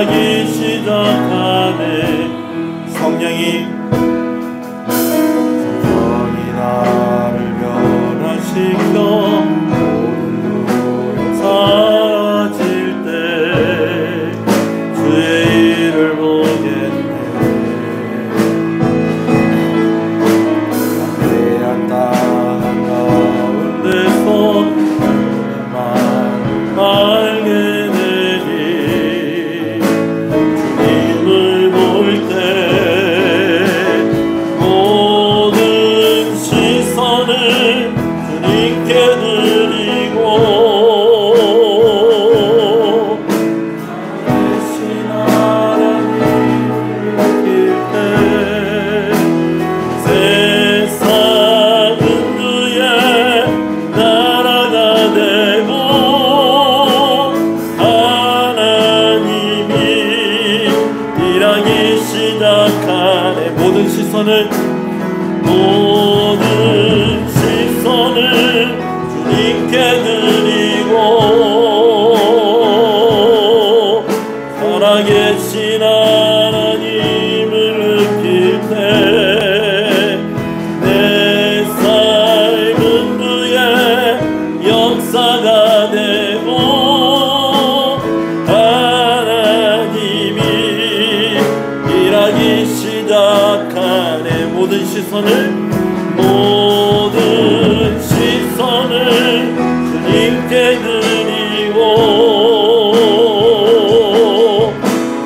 일하기 시작하네. 성령이 나를 변화시켜 사라질 때 주의 일을 보겠네. 담대한 땅 한가운데서 하늘만 알게 되니 주님을 볼 때 모든 시선을 주님께 드리고 대신 하나님을 느낄 때 세상은 주의 나라가 되고 하나님이 일하기 시작하네. 모든 시선을 주님께 드리고 살아계신 하나님을 느낄 때 내 삶은 주의 역사가 되고 하나님이 일하기 시작하네. 모든 시선을 주님께 드리고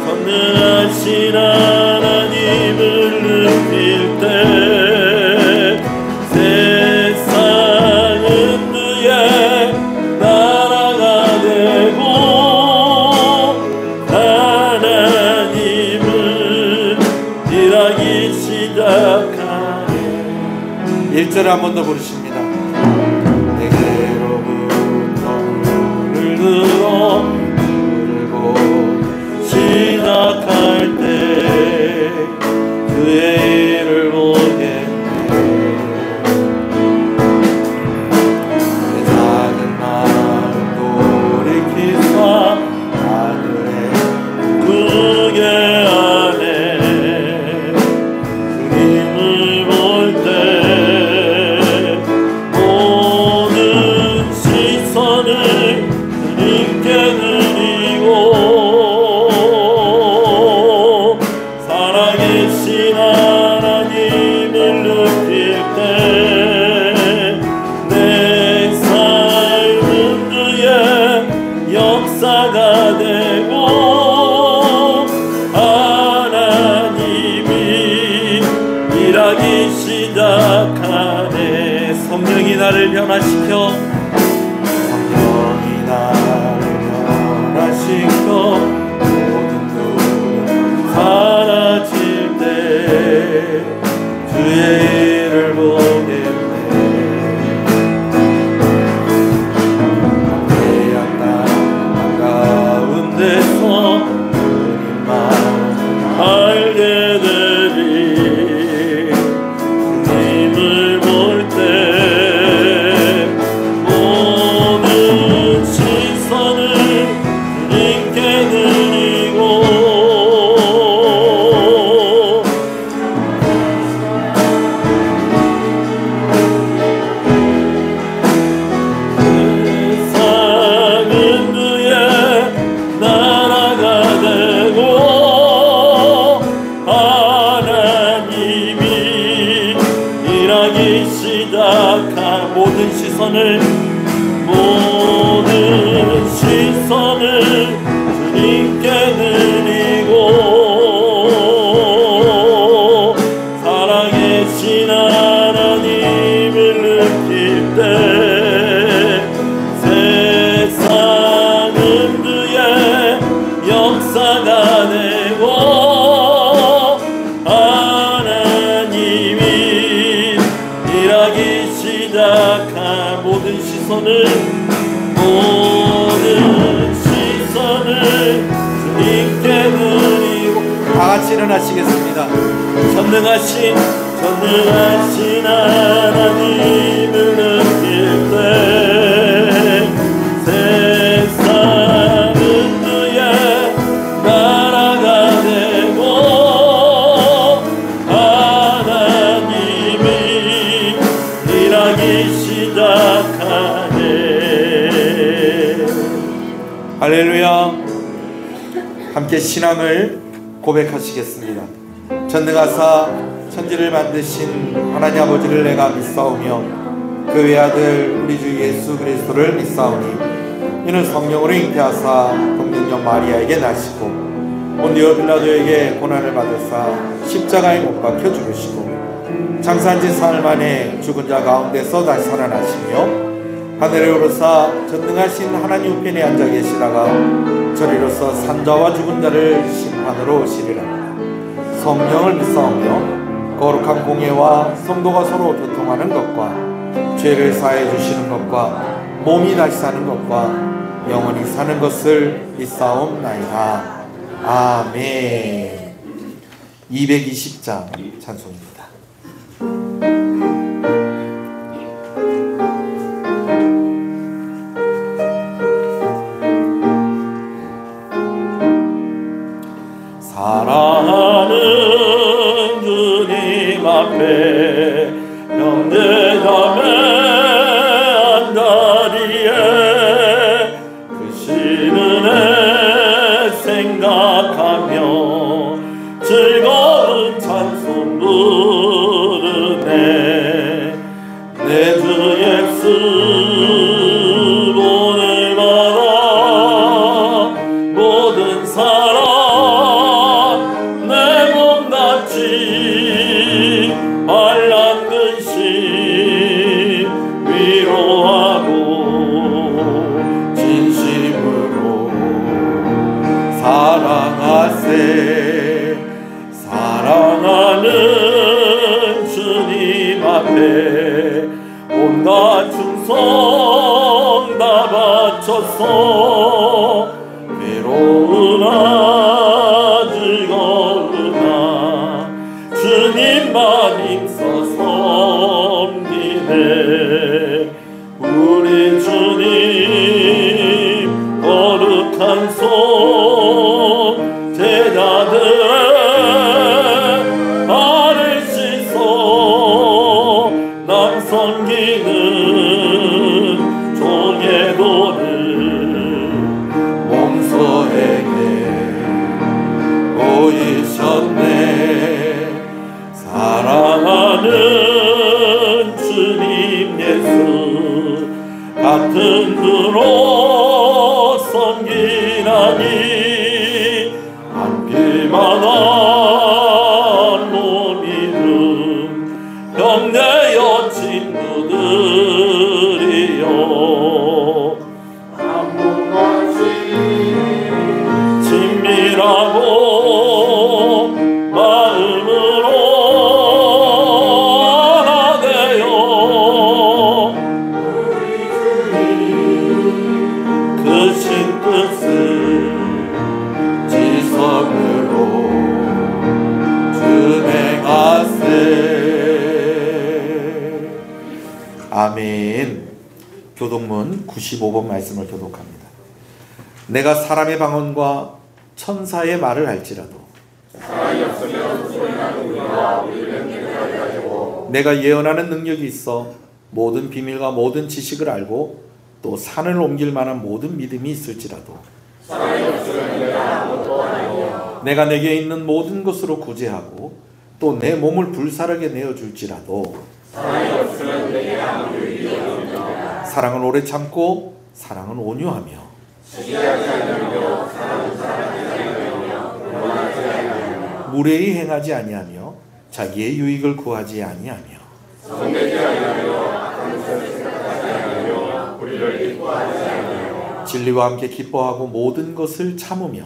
전능하신 하나님을 느낄 때 세상은 주의 나라가 되고 하나님은 일하기 시작하네. 1절 한 번 더 부르십니다. 내게로부터 눈을 들어 부르고 시작할 때 그의 일을 보겠네. 내 작은 마음 돌이키사 하늘에 크게 하네. 주님을 볼 때 주님께 드리고 살아계신 하나님을 느낄 때 내 삶은 주의 역사가 되고 하나님이 일하기 시작하네. 성령이 나를 변화시켜 모든 눈 사라질 때 주의 일을 보겠네. 담대한 땅 한가운데서 주님만 알게 되리. 주님을 볼 때 모든 시선을 주님께 드리고 세상은 주의 나라가 되고 하나님이 일하기 시작한 모든 시선을 주님께 드리고 살아계신 하나님을 느낄 때 세상은 주의 역사가 되고 하나님이 일하기 시작한 모든 시선을 주님께 드리고 다같이 일어나시겠습니다. 전능하신 하나님을 느낄 때 세상은 주의 나라 할렐루야. 함께 신앙을 고백하시겠습니다. 전능하사 천지를 만드신 하나님 아버지를 내가 믿사오며 그 외아들 우리 주 예수 그리스도를 믿사오니 이는 성령으로 잉태하사 동정녀 마리아에게 나시고 본디오 빌라도에게 고난을 받으사 십자가에 못 박혀 죽으시고 장사한 지 사흘 만에 죽은 자 가운데서 다시 살아나시며 하늘에 오르사 전능하신 하나님 우편에 앉아 계시다가 저리로서 산자와 죽은 자를 심판으로 오시리라. 성령을 믿사오며 거룩한 공예와 성도가 서로 교통하는 것과 죄를 사해 주시는 것과 몸이 다시 사는 것과 영원히 사는 것을 믿사옵나이다. 아멘. 220장 찬송입니다. 사랑하는 주님 앞에 명대담에 안다리에 그 시은혜 생각하며 즐거운 찬송 부르네. 내 주 예수 오늘마다 모든 사랑 알란 근심 위로하고 진심으로 사랑하세. 사랑하는 주님 앞에 온갖 충성 다 바쳤어. 외로우나 즐거우나 주님만 힘써 섬기네. 우리 주님 거룩한 손 제자들의 발을 씻어 남 섬기는 종의 도를 몸소에게 보이셨네. 사랑하는 주님 예수 같은 그로 섬기나니 안길만한 몸이름 형제여 친구들이여 한몸같이 친밀하고 마음으로 하나 되어 그 신뜻을 지성으로 준행하세. 아멘. 교독문 95번 말씀을 교독합니다. 내가 사람의 방언과 천사의 말을 할지라도 내가 예언하는 능력이 있어 모든 비밀과 모든 지식을 알고 또 산을 옮길 만한 모든 믿음이 있을지라도 내가 내게 있는 모든 것으로 구제하고 또 내 몸을 불사르게 내어줄지라도 사랑은 오래 참고 사랑은 온유하며 무례히 행하지 아니하며 자기의 유익을 구하지 아니하며 진리와 함께 기뻐하고 모든 것을 참으며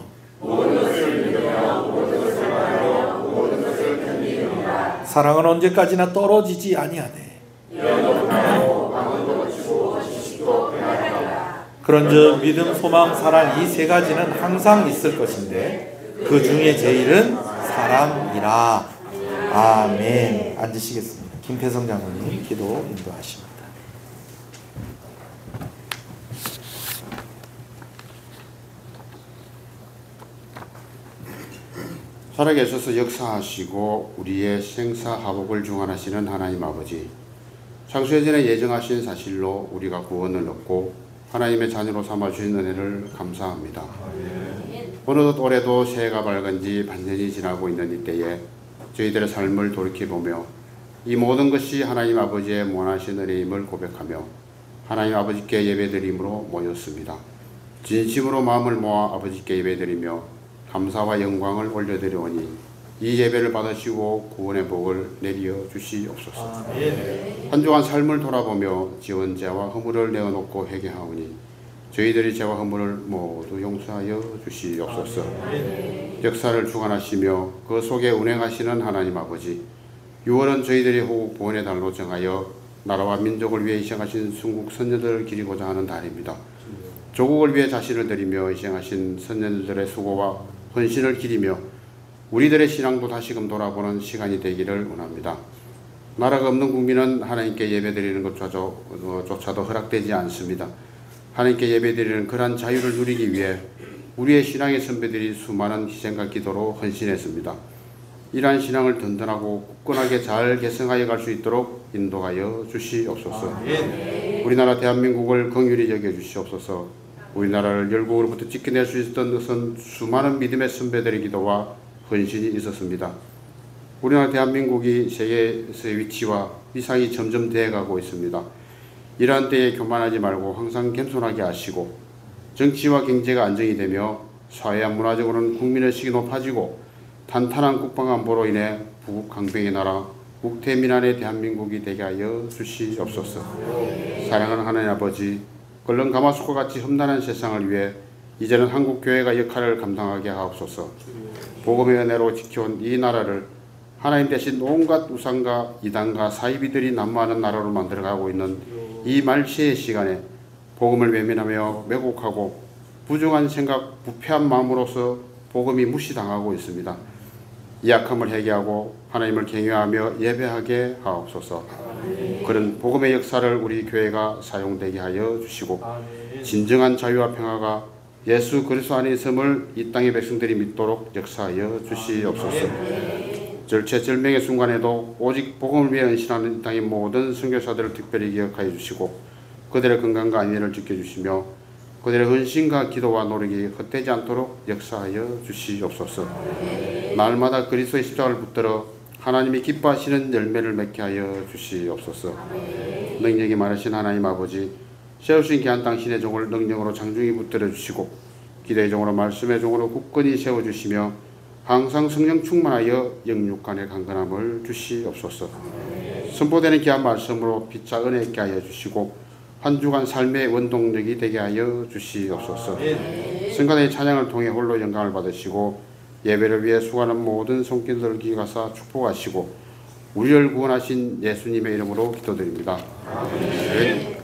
사랑은 언제까지나 떨어지지 아니하되 그런즉 믿음, 소망, 사랑 이 세 가지는 항상 있을 것인데 그 중에 제일은 사랑이라. 아멘. 앉으시겠습니다. 김태성 장로님 기도 인도하십니다. 살아계셔서 역사하시고 우리의 생사하복을 중환하시는 하나님 아버지, 창세전에 예정하신 사실로 우리가 구원을 얻고 하나님의 자녀로 삼아주신 은혜를 감사합니다. 어느덧 올해도 새해가 밝은 지 반년이 지나고 있는 이때에 저희들의 삶을 돌이켜보며 이 모든 것이 하나님 아버지의 무한하신 은혜임을 고백하며 하나님 아버지께 예배드림으로 모였습니다. 진심으로 마음을 모아 아버지께 예배드리며 감사와 영광을 올려드리오니 이 예배를 받으시고 구원의 복을 내려 주시옵소서. 한 주간 삶을 돌아보며 지은 죄와 허물을 내어놓고 회개하오니 저희들이 죄와 허물을 모두 용서하여 주시옵소서. 역사를 주관하시며 그 속에 운행하시는 하나님 아버지, 6월은 저희들이 호국 구원의 달로 정하여 나라와 민족을 위해 희생하신 순국 선녀들을 기리고자 하는 달입니다. 조국을 위해 자신을 드리며 희생하신 선녀들의 수고와 헌신을 기리며 우리들의 신앙도 다시금 돌아보는 시간이 되기를 원합니다. 나라가 없는 국민은 하나님께 예배드리는 것조차도 허락되지 않습니다. 하나님께 예배드리는 그러한 자유를 누리기 위해 우리의 신앙의 선배들이 수많은 희생과 기도로 헌신했습니다. 이러한 신앙을 든든하고 굳건하게 잘 계승하여 갈 수 있도록 인도하여 주시옵소서. 우리나라 대한민국을 긍휼히 여겨 주시옵소서. 우리나라를 열국으로부터 지켜낼 수 있었던 것은 수많은 믿음의 선배들의 기도와 헌신이 있었습니다. 우리나라 대한민국이 세계에서의 위치와 위상이 점점 되어가고 있습니다. 이러한 때에 교만하지 말고 항상 겸손하게 하시고 정치와 경제가 안정이 되며 사회와 문화적으로는 국민의 식이 높아지고 탄탄한 국방안보로 인해 부국강병의 나라 국태민안의 대한민국이 되게 하여 주시옵소서. 사랑하는 하나님 아버지, 끓는 가마솥과 같이 험난한 세상을 위해 이제는 한국교회가 역할을 감당하게 하옵소서. 복음의 은혜로 지켜온 이 나라를 하나님 대신 온갖 우상과 이단과 사이비들이 난무하는 나라로 만들어가고 있는 이 말세의 시간에 복음을 외면하며 왜곡하고 부정한 생각, 부패한 마음으로서 복음이 무시당하고 있습니다. 이 악함을 회개하고 하나님을 경외하며 예배하게 하옵소서. 그런 복음의 역사를 우리 교회가 사용되게 하여 주시고 진정한 자유와 평화가 예수 그리스도 안에 있음을 이 땅의 백성들이 믿도록 역사하여 주시옵소서. 절체절명의 순간에도 오직 복음을 위해 헌신하는 이 땅의 모든 선교사들을 특별히 기억하여 주시고 그들의 건강과 안위를 지켜주시며 그들의 헌신과 기도와 노력이 헛되지 않도록 역사하여 주시옵소서. 날마다 그리스도의 십자가를 붙들어 하나님이 기뻐하시는 열매를 맺게 하여 주시옵소서. 능력이 많으신 하나님 아버지, 세우신 귀한 당신의 종을 능력으로 장중히 붙들어 주시고 기도의 종으로 말씀의 종으로 굳건히 세워주시며 항상 성령 충만하여 영육간의 강건함을 주시옵소서. 선포되는 귀한 말씀으로 빛과 은혜 있게 하여 주시고 한 주간 삶의 원동력이 되게 하여 주시옵소서. 성가대의 찬양을 통해 홀로 영광을 받으시고 예배를 위해 수고하는 모든 손길들을 기가사 축복하시고 우리를 구원하신 예수님의 이름으로 기도드립니다. 아멘.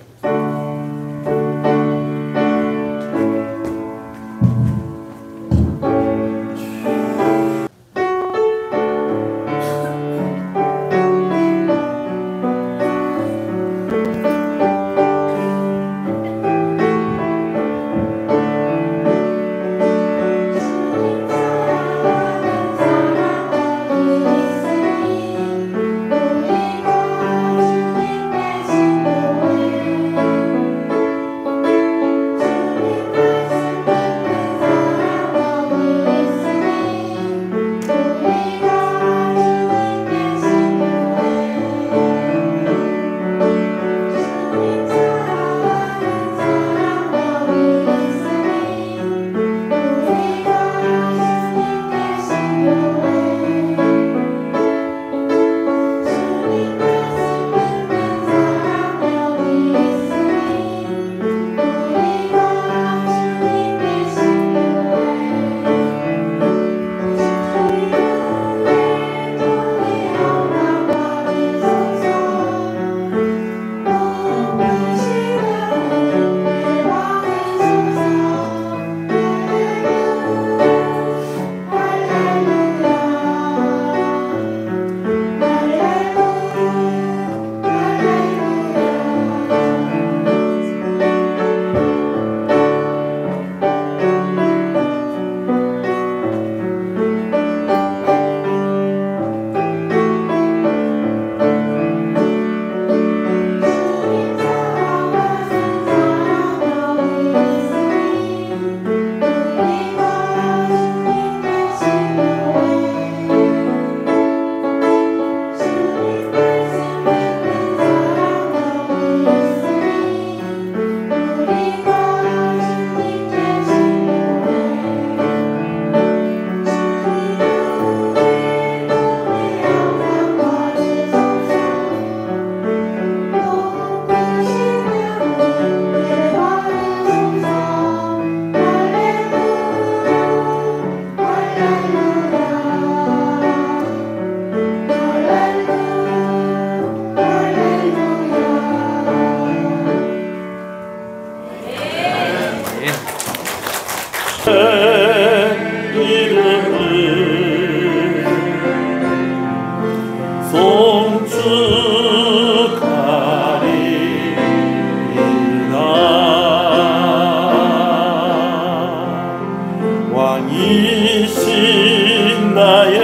왕이신 나의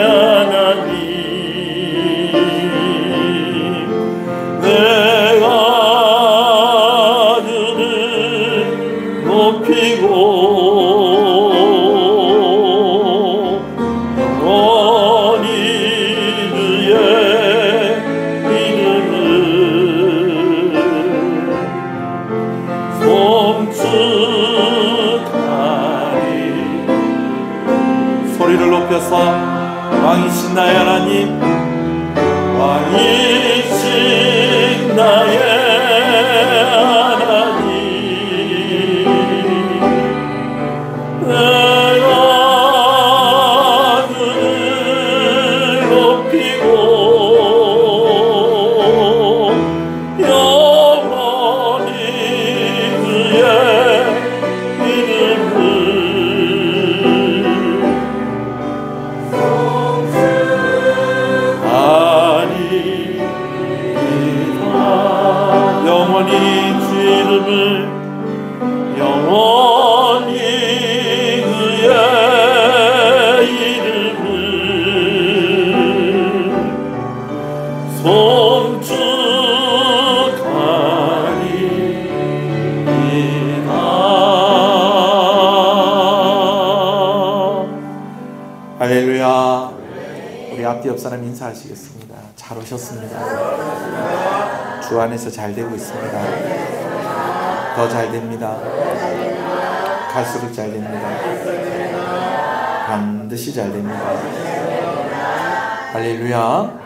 하나님, 내가 주를 높이고 영원히 주의 이름을 송축하리. 소리를 높여서 왕이신 나의 하나님, 왕이신 나의 하나님, 내가 그를 높이고 영원히 그의 이름을 영원히 주의 이름을 영원히 그의 이름을 송축하리이다. 할렐루야. 우리 앞뒤 옆 사람 인사하시겠습니다. 잘 오셨습니다. 주 안에서 잘 되고 있습니다. 더 잘 됩니다. 갈수록 잘 됩니다. 반드시 잘 됩니다. 할렐루야.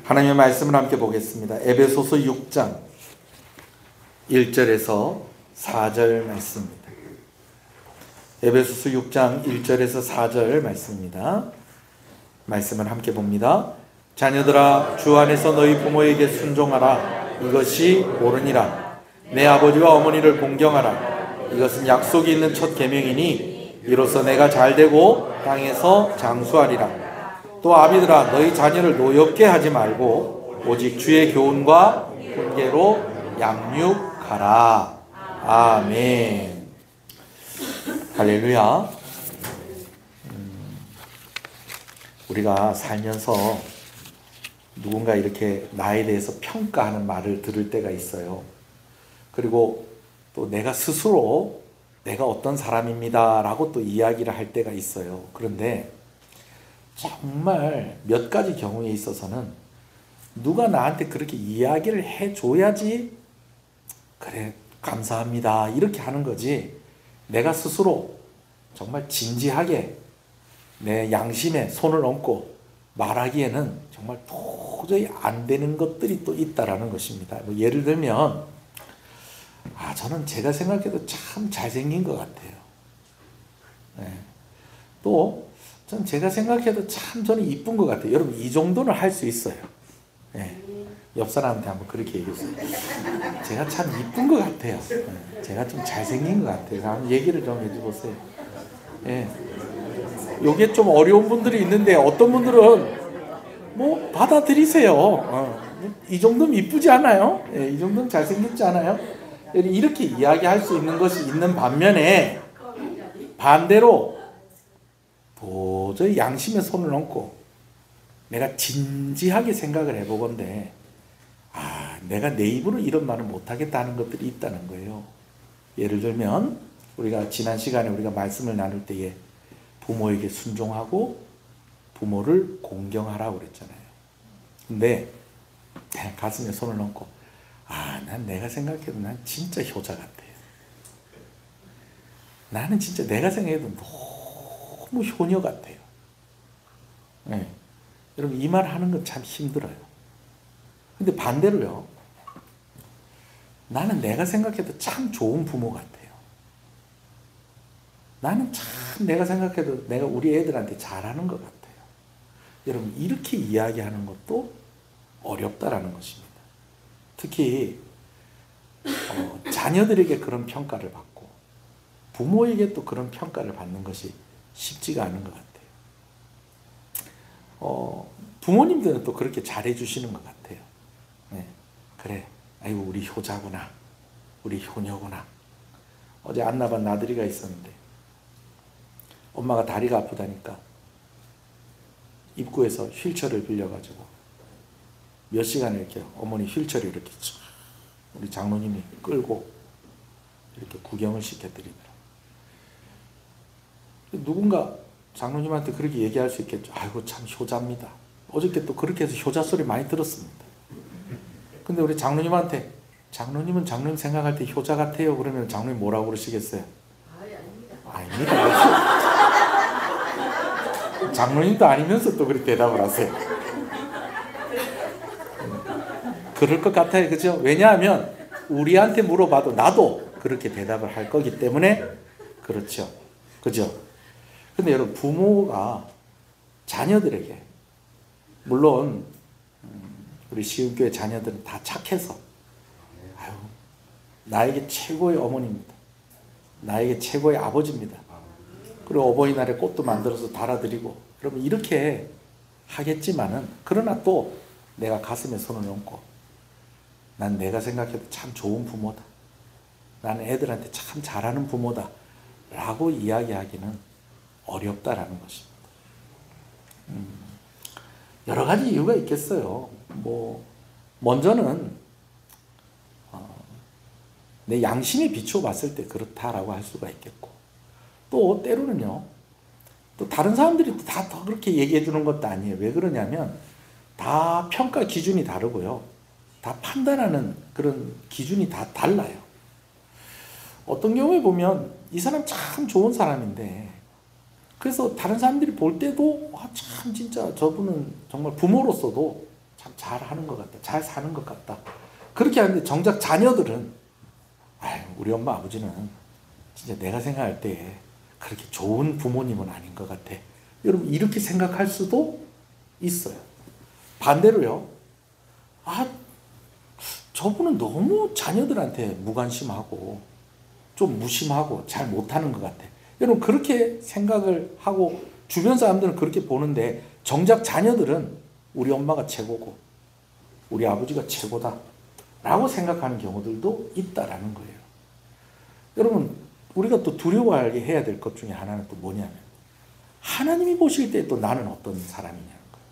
하나님의 말씀을 함께 보겠습니다. 에베소서 6장 1절에서 4절 말씀입니다. 에베소서 6장 1절에서 4절 말씀입니다. 말씀을 함께 봅니다. 자녀들아, 주 안에서 너희 부모에게 순종하라. 이것이 옳으니라. 내 아버지와 어머니를 공경하라. 이것은 약속이 있는 첫 계명이니 이로써 내가 잘되고 땅에서 장수하리라. 또 아비들아, 너희 자녀를 노엽게 하지 말고 오직 주의 교훈과 훈계로 양육하라. 아멘. 할렐루야. 우리가 살면서 누군가 이렇게 나에 대해서 평가하는 말을 들을 때가 있어요. 그리고 또 내가 스스로 내가 어떤 사람입니다 라고 또 이야기를 할 때가 있어요. 그런데 정말 몇 가지 경우에 있어서는 누가 나한테 그렇게 이야기를 해줘야지 그래 감사합니다 이렇게 하는 거지, 내가 스스로 정말 진지하게 내 양심에 손을 얹고 말하기에는 정말 도저히 안 되는 것들이 또 있다라는 것입니다. 뭐 예를 들면 저는 제가 생각해도 참 잘생긴 것 같아요. 네. 또 전 제가 생각해도 참 저는 이쁜 것 같아요. 여러분 이 정도는 할 수 있어요. 네. 옆 사람한테 한번 그렇게 얘기해주세요. 제가 참 이쁜 것 같아요. 네. 제가 좀 잘생긴 것 같아요. 한번 얘기를 좀 해주세요. 네. 요게 좀 어려운 분들이 있는데 어떤 분들은 뭐 받아들이세요. 이 정도면 이쁘지 않아요? 예, 이 정도면 잘생겼지 않아요? 이렇게 이야기할 수 있는 것이 있는 반면에 반대로 도저히 양심에 손을 얹고 내가 진지하게 생각을 해보건대 내가 내 입으로 이런 말을 못하겠다는 것들이 있다는 거예요. 예를 들면 우리가 지난 시간에 우리가 말씀을 나눌 때에 부모에게 순종하고 부모를 공경하라고 그랬잖아요. 근데 가슴에 손을 얹고 난 내가 생각해도 난 진짜 효자 같아요. 나는 진짜 내가 생각해도 너무 효녀 같아요. 네. 여러분 이 말 하는 건 참 힘들어요. 근데 반대로요, 나는 내가 생각해도 참 좋은 부모 같아요. 나는 참 내가 생각해도 내가 우리 애들한테 잘하는 것 같아요. 여러분 이렇게 이야기하는 것도 어렵다라는 것입니다. 특히 자녀들에게 그런 평가를 받고 부모에게 또 그런 평가를 받는 것이 쉽지가 않은 것 같아요. 부모님들은 또 그렇게 잘해 주시는 것 같아요. 네. 그래, 아이고 우리 효자구나, 우리 효녀구나. 어제 안 낳은 나들이가 있었는데 엄마가 다리가 아프다니까 입구에서 휠체어를 빌려가지고 몇 시간을 이렇게 어머니 휠체어를 이렇게 우리 장로님이 끌고 이렇게 구경을 시켜드리더라고요. 누군가 장로님한테 그렇게 얘기할 수 있겠죠. 아이고 참 효자입니다. 어저께 또 그렇게 해서 효자 소리 많이 들었습니다. 근데 우리 장로님한테 장로님은 장로님 생각할 때 효자 같아요. 그러면 장로님 뭐라고 그러시겠어요? 아닙니다. 장로님도 아니면서 또 그렇게 대답을 하세요. 그럴 것 같아요. 그죠? 왜냐하면 우리한테 물어봐도 나도 그렇게 대답을 할 거기 때문에 그렇죠. 그죠? 근데 여러분, 부모가 자녀들에게, 물론 우리 시흥교회 자녀들은 다 착해서 아유, 나에게 최고의 어머니입니다. 나에게 최고의 아버지입니다. 그리고 어버이날에 꽃도 만들어서 달아드리고 그러면 이렇게 하겠지만은, 그러나 또 내가 가슴에 손을 얹고 난 내가 생각해도 참 좋은 부모다, 나는 애들한테 참 잘하는 부모다 라고 이야기하기는 어렵다라는 것입니다. 여러 가지 이유가 있겠어요. 먼저는 내 양심에 비추어 봤을 때 그렇다라고 할 수가 있겠고, 또 때로는요, 또 다른 사람들이 다 더 그렇게 얘기해 주는 것도 아니에요. 왜 그러냐면 다 평가 기준이 다르고요, 다 판단하는 그런 기준이 다 달라요. 어떤 경우에 보면 이 사람 참 좋은 사람인데, 그래서 다른 사람들이 볼 때도 참 진짜 저분은 정말 부모로서도 참 잘하는 것 같다, 잘 사는 것 같다, 그렇게 하는데 정작 자녀들은 아유, 우리 엄마 아버지는 진짜 내가 생각할 때 그렇게 좋은 부모님은 아닌 것 같아, 여러분 이렇게 생각할 수도 있어요. 반대로요, 저분은 너무 자녀들한테 무관심하고 좀 무심하고 잘 못하는 것 같아, 여러분 그렇게 생각을 하고 주변 사람들은 그렇게 보는데 정작 자녀들은 우리 엄마가 최고고 우리 아버지가 최고다 라고 생각하는 경우들도 있다라는 거예요. 여러분, 우리가 또 두려워하게 해야 될 것 중에 하나는 또 뭐냐면, 하나님이 보실 때 또 나는 어떤 사람이냐는 거예요.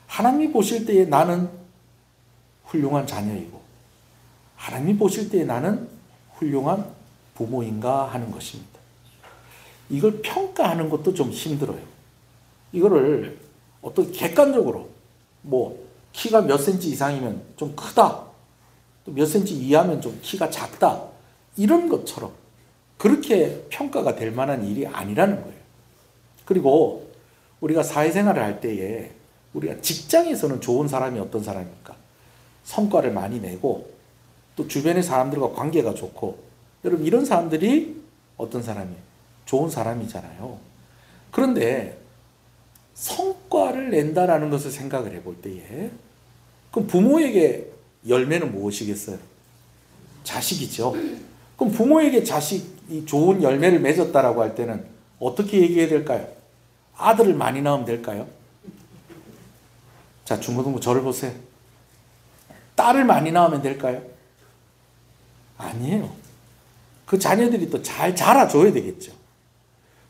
하나님이 보실 때에 나는 훌륭한 자녀이고 하나님이 보실 때에 나는 훌륭한 부모인가 하는 것입니다. 이걸 평가하는 것도 좀 힘들어요. 이거를 어떤 객관적으로 키가 몇 센치 이상이면 좀 크다, 또 몇 센치 이하면 좀 키가 작다, 이런 것처럼 그렇게 평가가 될 만한 일이 아니라는 거예요. 그리고 우리가 사회생활을 할 때에 우리가 직장에서는 좋은 사람이 어떤 사람입니까? 성과를 많이 내고 또 주변의 사람들과 관계가 좋고, 여러분 이런 사람들이 어떤 사람이에요? 좋은 사람이잖아요. 그런데 성과를 낸다라는 것을 생각을 해볼 때에, 그럼 부모에게 열매는 무엇이겠어요? 자식이죠. 그럼 부모에게 자식이 좋은 열매를 맺었다라고 할 때는 어떻게 얘기해야 될까요? 아들을 많이 낳으면 될까요? 자, 중고등부 저를 보세요. 딸을 많이 낳으면 될까요? 아니에요. 그 자녀들이 또 잘 자라줘야 되겠죠.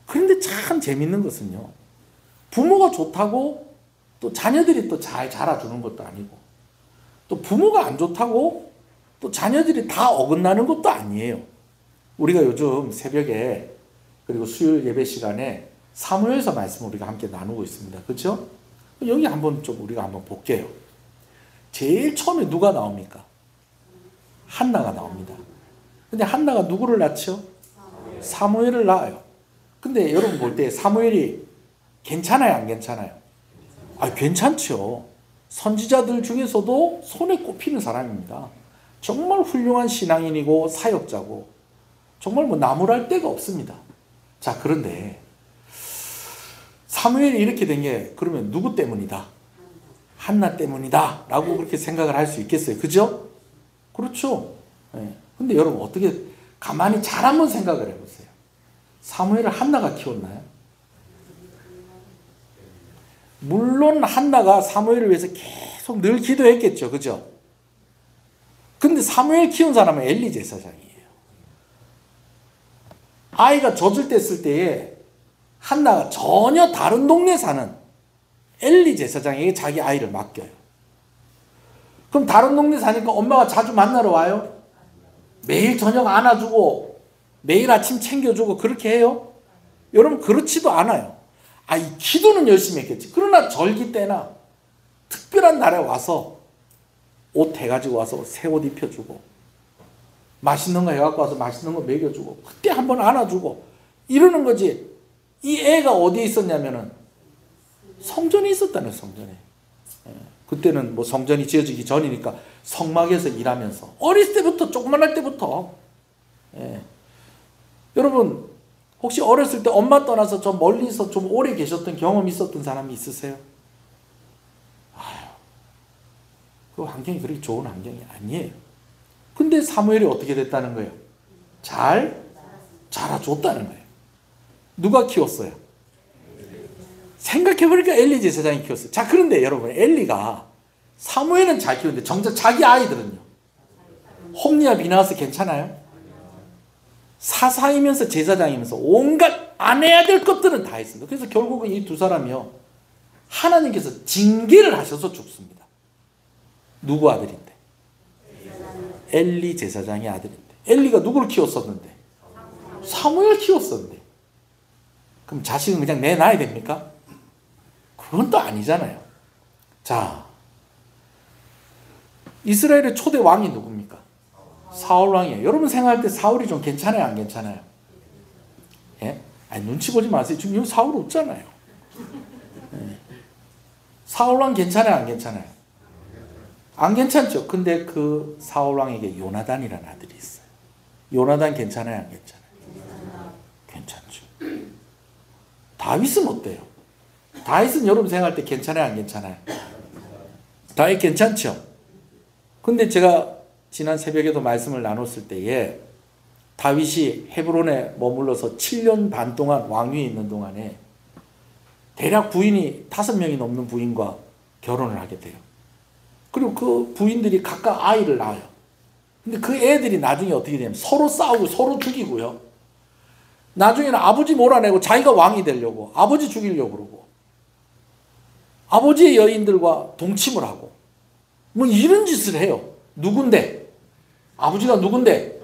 그런데 참 재밌는 것은요, 부모가 좋다고 또 자녀들이 또 잘 자라주는 것도 아니고, 또 부모가 안 좋다고 또 자녀들이 다 어긋나는 것도 아니에요. 우리가 요즘 새벽에 그리고 수요일 예배 시간에 사무엘서 말씀을 우리가 함께 나누고 있습니다. 그렇죠? 여기 한번 좀 우리가 한번 볼게요. 제일 처음에 누가 나옵니까? 한나가 나옵니다. 근데 한나가 누구를 낳죠? 사무엘을 낳아요. 근데 여러분 볼 때 사무엘이 괜찮아요, 안 괜찮아요? 괜찮죠. 선지자들 중에서도 손에 꼽히는 사람입니다. 정말 훌륭한 신앙인이고 사역자고 정말 나무랄 데가 없습니다. 자, 그런데 사무엘이 이렇게 된 게 그러면 누구 때문이다? 한나 때문이다 라고 그렇게 생각을 할 수 있겠어요. 그죠? 그렇죠. 네. 근데 여러분 어떻게 가만히 잘 한번 생각을 해보세요. 사무엘을 한나가 키웠나요? 물론 한나가 사무엘을 위해서 계속 늘 기도했겠죠. 그죠? 근데 사무엘 키운 사람은 엘리 제사장이에요. 아이가 젖을됐을 때에 한나가 전혀 다른 동네에 사는 엘리 제사장에게 자기 아이를 맡겨요. 그럼 다른 동네 사니까 엄마가 자주 만나러 와요? 매일 저녁 안아주고 매일 아침 챙겨주고 그렇게 해요? 여러분 그렇지도 않아요. 이 기도는 열심히 했겠지. 그러나 절기 때나 특별한 날에 와서 옷 해가지고 와서 새 옷 입혀주고 맛있는 거 해갖고 와서 맛있는 거 먹여주고 그때 한번 안아주고 이러는 거지. 이 애가 어디에 있었냐면은 성전에 있었다는 성전에. 그때는 뭐 성전이 지어지기 전이니까 성막에서 일하면서 어릴 때부터 조그만할 때부터. 여러분 혹시 어렸을 때 엄마 떠나서 좀 멀리서 좀 오래 계셨던 경험 있었던 사람이 있으세요? 그 환경이 그렇게 좋은 환경이 아니에요. 근데 사무엘이 어떻게 됐다는 거예요? 잘 자라줬다는 거예요. 누가 키웠어요? 생각해보니까 엘리 제사장이 키웠어요. 자, 그런데 여러분 엘리가 사무엘은 잘 키우는데 정작 자기 아이들은요? 홈리와 비나하스 괜찮아요? 사사이면서 제사장이면서 온갖 안 해야 될 것들은 다 했습니다. 그래서 결국은 이 두 사람이요 하나님께서 징계를 하셔서 죽습니다. 누구 아들인데? 엘리 제사장의 아들인데. 엘리가 누구를 키웠었는데? 사무엘 키웠었는데. 그럼 자식은 그냥 내놔야 됩니까? 그건 또 아니잖아요. 자, 이스라엘의 초대 왕이 누굽니까? 사울 왕이에요. 여러분 생각할 때 사울이 좀 괜찮아요, 안 괜찮아요? 예? 눈치 보지 마세요. 지금 여기 사울 없잖아요. 예. 사울 왕 괜찮아요, 안 괜찮아요? 안 괜찮죠. 근데 그 사울 왕에게 요나단이라는 아들이 있어요. 요나단 괜찮아요, 안 괜찮아요? 괜찮죠. 다윗은 어때요? 다윗은 여러분 생각할 때 괜찮아요, 안 괜찮아요? 다윗 괜찮죠. 근데 제가 지난 새벽에도 말씀을 나눴을 때에 다윗이 헤브론에 머물러서 7년 반 동안 왕위에 있는 동안에 대략 부인이 5명이 넘는 부인과 결혼을 하게 돼요. 그리고 그 부인들이 각각 아이를 낳아요. 근데 그 애들이 나중에 어떻게 되냐면 서로 싸우고 서로 죽이고요. 나중에는 아버지 몰아내고 자기가 왕이 되려고 아버지 죽이려고 그러고 아버지의 여인들과 동침을 하고 뭐 이런 짓을 해요. 누군데? 아버지가 누군데?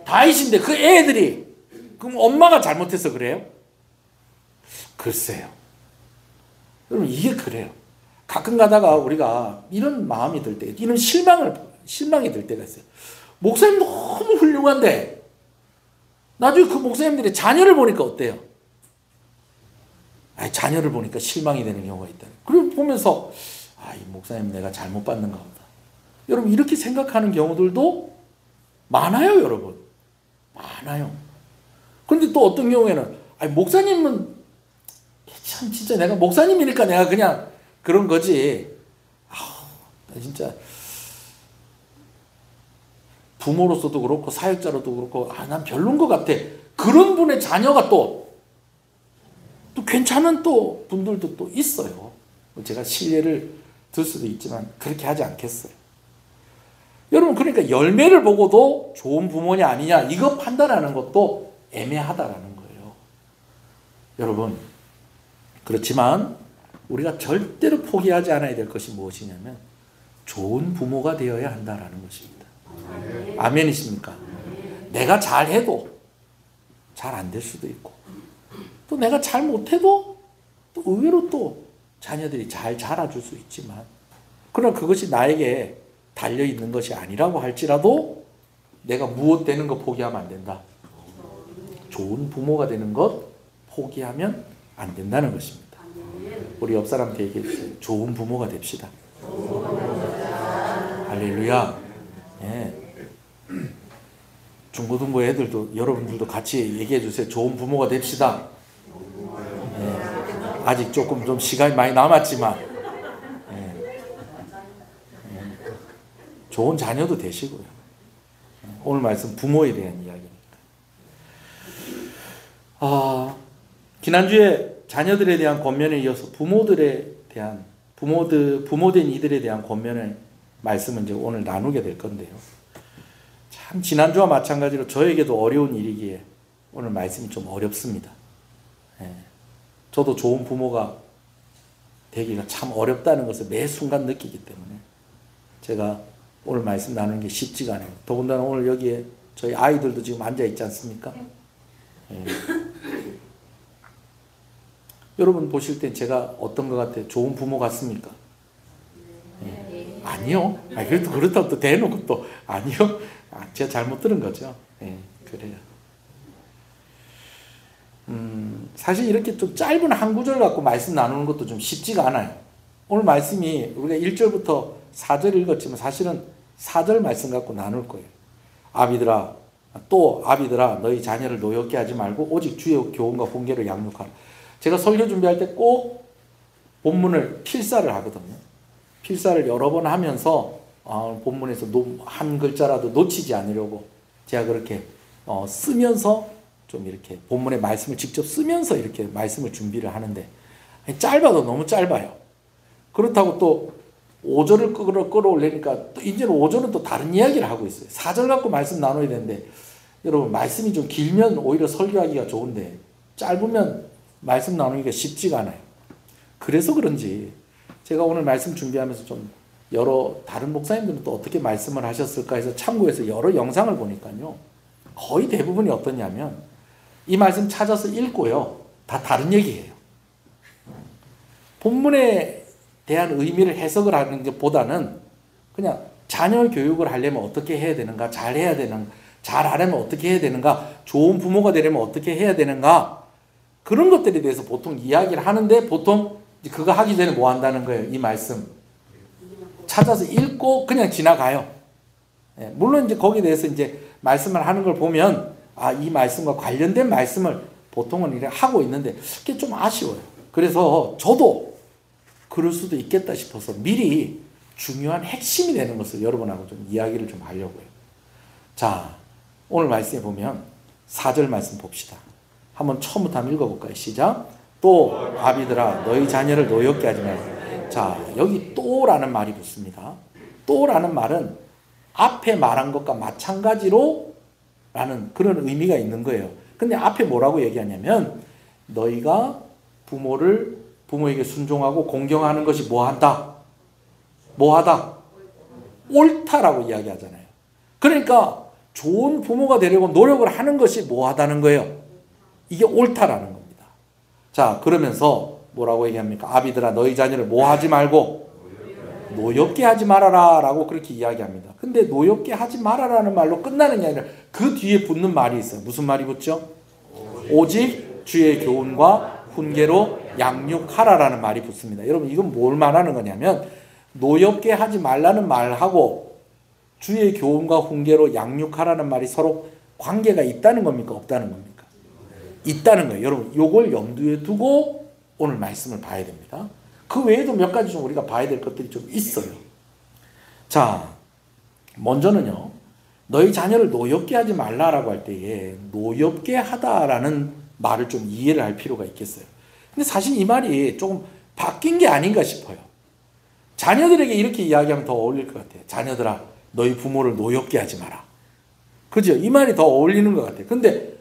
다윗인데 그 애들이 그럼 엄마가 잘못해서 그래요? 글쎄요. 여러분 이게 그래요. 가끔 가다가 우리가 이런 마음이 들 때, 이런 실망이 들 때가 있어요. 목사님 너무 훌륭한데 나중에 그 목사님들의 자녀를 보니까 어때요? 자녀를 보니까 실망이 되는 경우가 있다. 그리고 보면서 이 목사님 내가 잘못 받는가 보다. 여러분 이렇게 생각하는 경우들도 많아요, 여러분. 많아요. 그런데 또 어떤 경우에는 목사님은 참 진짜 내가 목사님이니까 내가 그냥 그런 거지. 나 진짜 부모로서도 그렇고 사역자로도 그렇고 난 별론 것 같아. 그런 분의 자녀가 또 괜찮은 또 분들도 또 있어요. 제가 신뢰를 들 수도 있지만 그렇게 하지 않겠어요. 여러분 그러니까 열매를 보고도 좋은 부모냐 아니냐 이거 판단하는 것도 애매하다라는 거예요. 여러분 그렇지만 우리가 절대로 포기하지 않아야 될 것이 무엇이냐면 좋은 부모가 되어야 한다라는 것입니다. 아멘이십니까? 내가 잘해도 잘 안 될 수도 있고 또 내가 잘 못해도 또 의외로 또 자녀들이 잘 자라줄 수 있지만 그러나 그것이 나에게 달려있는 것이 아니라고 할지라도 내가 무엇 되는 거 포기하면 안 된다. 좋은 부모가 되는 것 포기하면 안 된다는 것입니다. 우리 옆 사람한테 얘기해 주세요. 좋은 부모가 됩시다. 할렐루야. 예. 중고등부 애들도 여러분들도 같이 얘기해 주세요. 좋은 부모가 됩시다. 예. 아직 조금 좀 시간이 많이 남았지만 예. 좋은 자녀도 되시고요. 오늘 말씀 부모에 대한 이야기니까. 지난주에 자녀들에 대한 권면에 이어서 부모된 이들에 대한 권면의 말씀을 이제 오늘 나누게 될 건데요. 참 지난주와 마찬가지로 저에게도 어려운 일이기에 오늘 말씀이 좀 어렵습니다. 저도 좋은 부모가 되기가 참 어렵다는 것을 매 순간 느끼기 때문에 제가 오늘 말씀 나누는 게 쉽지가 않아요. 더군다나 오늘 여기에 저희 아이들도 지금 앉아 있지 않습니까? 여러분 보실 때 제가 어떤 것 같아요? 좋은 부모 같습니까? 아니요. 그래도 그렇다고 또 대놓고 또 아니요. 제가 잘못 들은 거죠. 그래요. 사실 이렇게 좀 짧은 한 구절 갖고 말씀 나누는 것도 좀 쉽지가 않아요. 오늘 말씀이 우리가 1절부터 4절 읽었지만 사실은 4절 말씀 갖고 나눌 거예요. 아비들아 너희 자녀를 노엽게 하지 말고 오직 주의 교훈과 훈계로 양육하라. 제가 설교 준비할 때 꼭 본문을 필사를 하거든요. 필사를 여러 번 하면서 본문에서 한 글자라도 놓치지 않으려고 제가 그렇게 쓰면서 좀 이렇게 본문의 말씀을 직접 쓰면서 이렇게 말씀을 준비를 하는데 짧아도 너무 짧아요. 그렇다고 또 5절을 끌어올리니까 또 이제는 5절은 또 다른 이야기를 하고 있어요. 4절 갖고 말씀 나눠야 되는데 여러분 말씀이 좀 길면 오히려 설교하기가 좋은데 짧으면 말씀 나누기가 쉽지가 않아요. 그래서 그런지 제가 오늘 말씀 준비하면서 좀 여러 다른 목사님들은 또 어떻게 말씀을 하셨을까 해서 참고해서 여러 영상을 보니까요. 거의 대부분이 어떠냐면 이 말씀 찾아서 읽고요. 다 다른 얘기예요. 본문에 대한 의미를 해석을 하는 것보다는 그냥 자녀 교육을 하려면 어떻게 해야 되는가, 잘 하려면 어떻게 해야 되는가, 좋은 부모가 되려면 어떻게 해야 되는가, 그런 것들에 대해서 보통 이야기를 하는데 보통 그거 하기 전에 뭐 한다는 거예요? 이 말씀 찾아서 읽고 그냥 지나가요. 물론 이제 거기에 대해서 이제 말씀을 하는 걸 보면 이 말씀과 관련된 말씀을 보통은 이렇게 하고 있는데 그게 좀 아쉬워요. 그래서 저도 그럴 수도 있겠다 싶어서 미리 중요한 핵심이 되는 것을 여러분하고 좀 이야기를 좀 하려고요. 자, 오늘 말씀에 보면 4절 말씀 봅시다. 한번 처음부터 한번 읽어볼까요? 시작. 또 아비들아 너희 자녀를 노엽게 하지 말라. 자, 여기 또라는 말이 붙습니다. 또라는 말은 앞에 말한 것과 마찬가지로 라는 그런 의미가 있는 거예요. 근데 앞에 뭐라고 얘기하냐면 너희가 부모에게 순종하고 공경하는 것이 뭐하다? 옳다라고 이야기하잖아요. 그러니까 좋은 부모가 되려고 노력을 하는 것이 뭐하다는 거예요? 이게 옳다라는 겁니다. 자, 그러면서 뭐라고 얘기합니까? 아비들아 너희 자녀를 뭐하지 말고 노엽게 하지 말아라 라고 그렇게 이야기합니다. 근데 노엽게 하지 말아라는 말로 끝나는 게 아니라 그 뒤에 붙는 말이 있어요. 무슨 말이 붙죠? 오직 주의 교훈과 훈계로 양육하라라는 말이 붙습니다. 여러분 이건 뭘 말하는 거냐면 노엽게 하지 말라는 말하고 주의 교훈과 훈계로 양육하라는 말이 서로 관계가 있다는 겁니까? 없다는 겁니까? 있다는 거예요. 여러분 이걸 염두에 두고 오늘 말씀을 봐야 됩니다. 그 외에도 몇 가지 좀 우리가 봐야 될 것들이 좀 있어요. 자, 먼저는요. 너희 자녀를 노엽게 하지 말라라고 할 때에 노엽게 하다라는 말을 좀 이해를 할 필요가 있겠어요. 근데 사실 이 말이 조금 바뀐 게 아닌가 싶어요. 자녀들에게 이렇게 이야기하면 더 어울릴 것 같아요. 자녀들아 너희 부모를 노엽게 하지 마라. 그죠? 이 말이 더 어울리는 것 같아요. 근데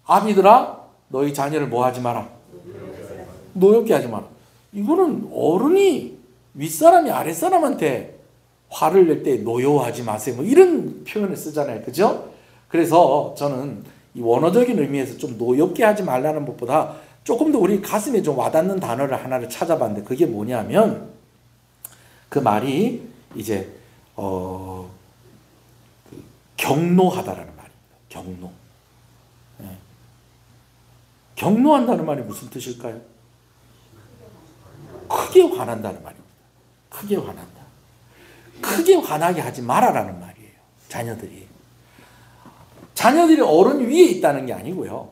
아비들아 너희 자녀를 뭐 하지 마라? 노엽게 하지 마라. 이거는 어른이 윗사람이 아랫사람한테 화를 낼 때 노여워하지 마세요. 뭐 이런 표현을 쓰잖아요. 그죠? 그래서 저는 이 원어적인 의미에서 좀 노엽게 하지 말라는 것보다 조금 더 우리 가슴에 좀 와닿는 단어를 하나를 찾아봤는데 그게 뭐냐면 그 말이 이제 경노하다라는 말입니다. 경노. 경노한다는 말이 무슨 뜻일까요? 크게 화난다는 말입니다. 크게 화난다. 크게 화나게 하지 말아라는 말이에요. 자녀들이 어른 위에 있다는 게 아니고요.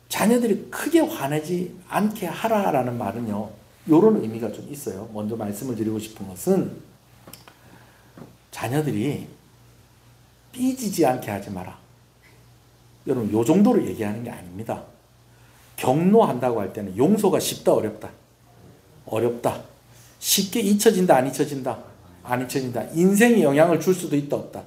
자녀들이 크게 화내지 않게 하라라는 말은요. 이런 의미가 좀 있어요. 먼저 말씀을 드리고 싶은 것은 자녀들이 삐지지 않게 하지 마라. 여러분 이 정도로 얘기하는 게 아닙니다. 경노한다고 할 때는 용서가 쉽다 어렵다? 어렵다. 쉽게 잊혀진다 안 잊혀진다? 안 잊혀진다. 인생에 영향을 줄 수도 있다 없다?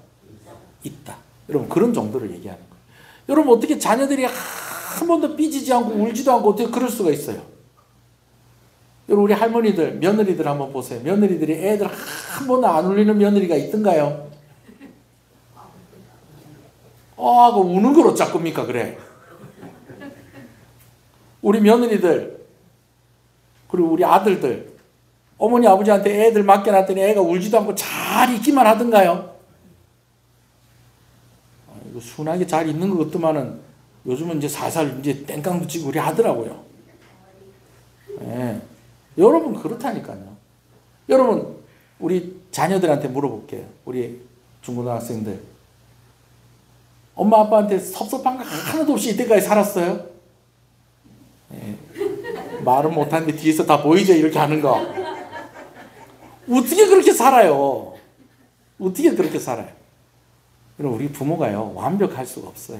있다. 여러분 그런 정도를 얘기하는 거예요. 여러분 어떻게 자녀들이 한 번도 삐지지 않고 울지도 않고 어떻게 그럴 수가 있어요? 여러분 우리 할머니들 며느리들 한번 보세요. 며느리들이 애들 한 번도 안 울리는 며느리가 있던가요? 그 우는 걸 어쩌겁니까 그래. 우리 며느리들 그리고 우리 아들들 어머니 아버지한테 애들 맡겨놨더니 애가 울지도 않고 잘 있기만 하던가요? 이거 순하게 잘 있는 것 같더만은 요즘은 이제 살살 이제 땡깡도 치고 우리 하더라고요. 예. 여러분 그렇다니까요. 여러분 우리 자녀들한테 물어볼게요. 우리 중고등학생들 엄마 아빠한테 섭섭한 거 하나도 없이 이때까지 살았어요? 예. 말은 못하는데 뒤에서 다 보이죠 이렇게 하는 거. 어떻게 그렇게 살아요? 어떻게 그렇게 살아요? 여러분 우리 부모가요 완벽할 수가 없어요.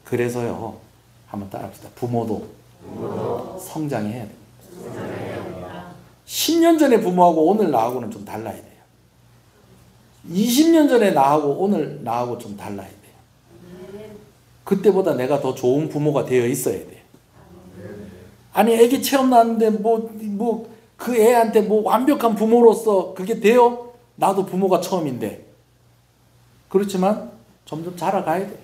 그래서요 한번 따라합시다. 부모도 성장해야 돼요. 10년 전에 부모하고 오늘 나하고는 좀 달라야 돼요. 20년 전에 나하고 오늘 나하고 좀 달라야 돼요. 그때보다 내가 더 좋은 부모가 되어 있어야 돼요. 아니 애기 체험 나왔는데 그 애한테 완벽한 부모로서 그게 돼요? 나도 부모가 처음인데. 그렇지만 점점 자라가야 돼요.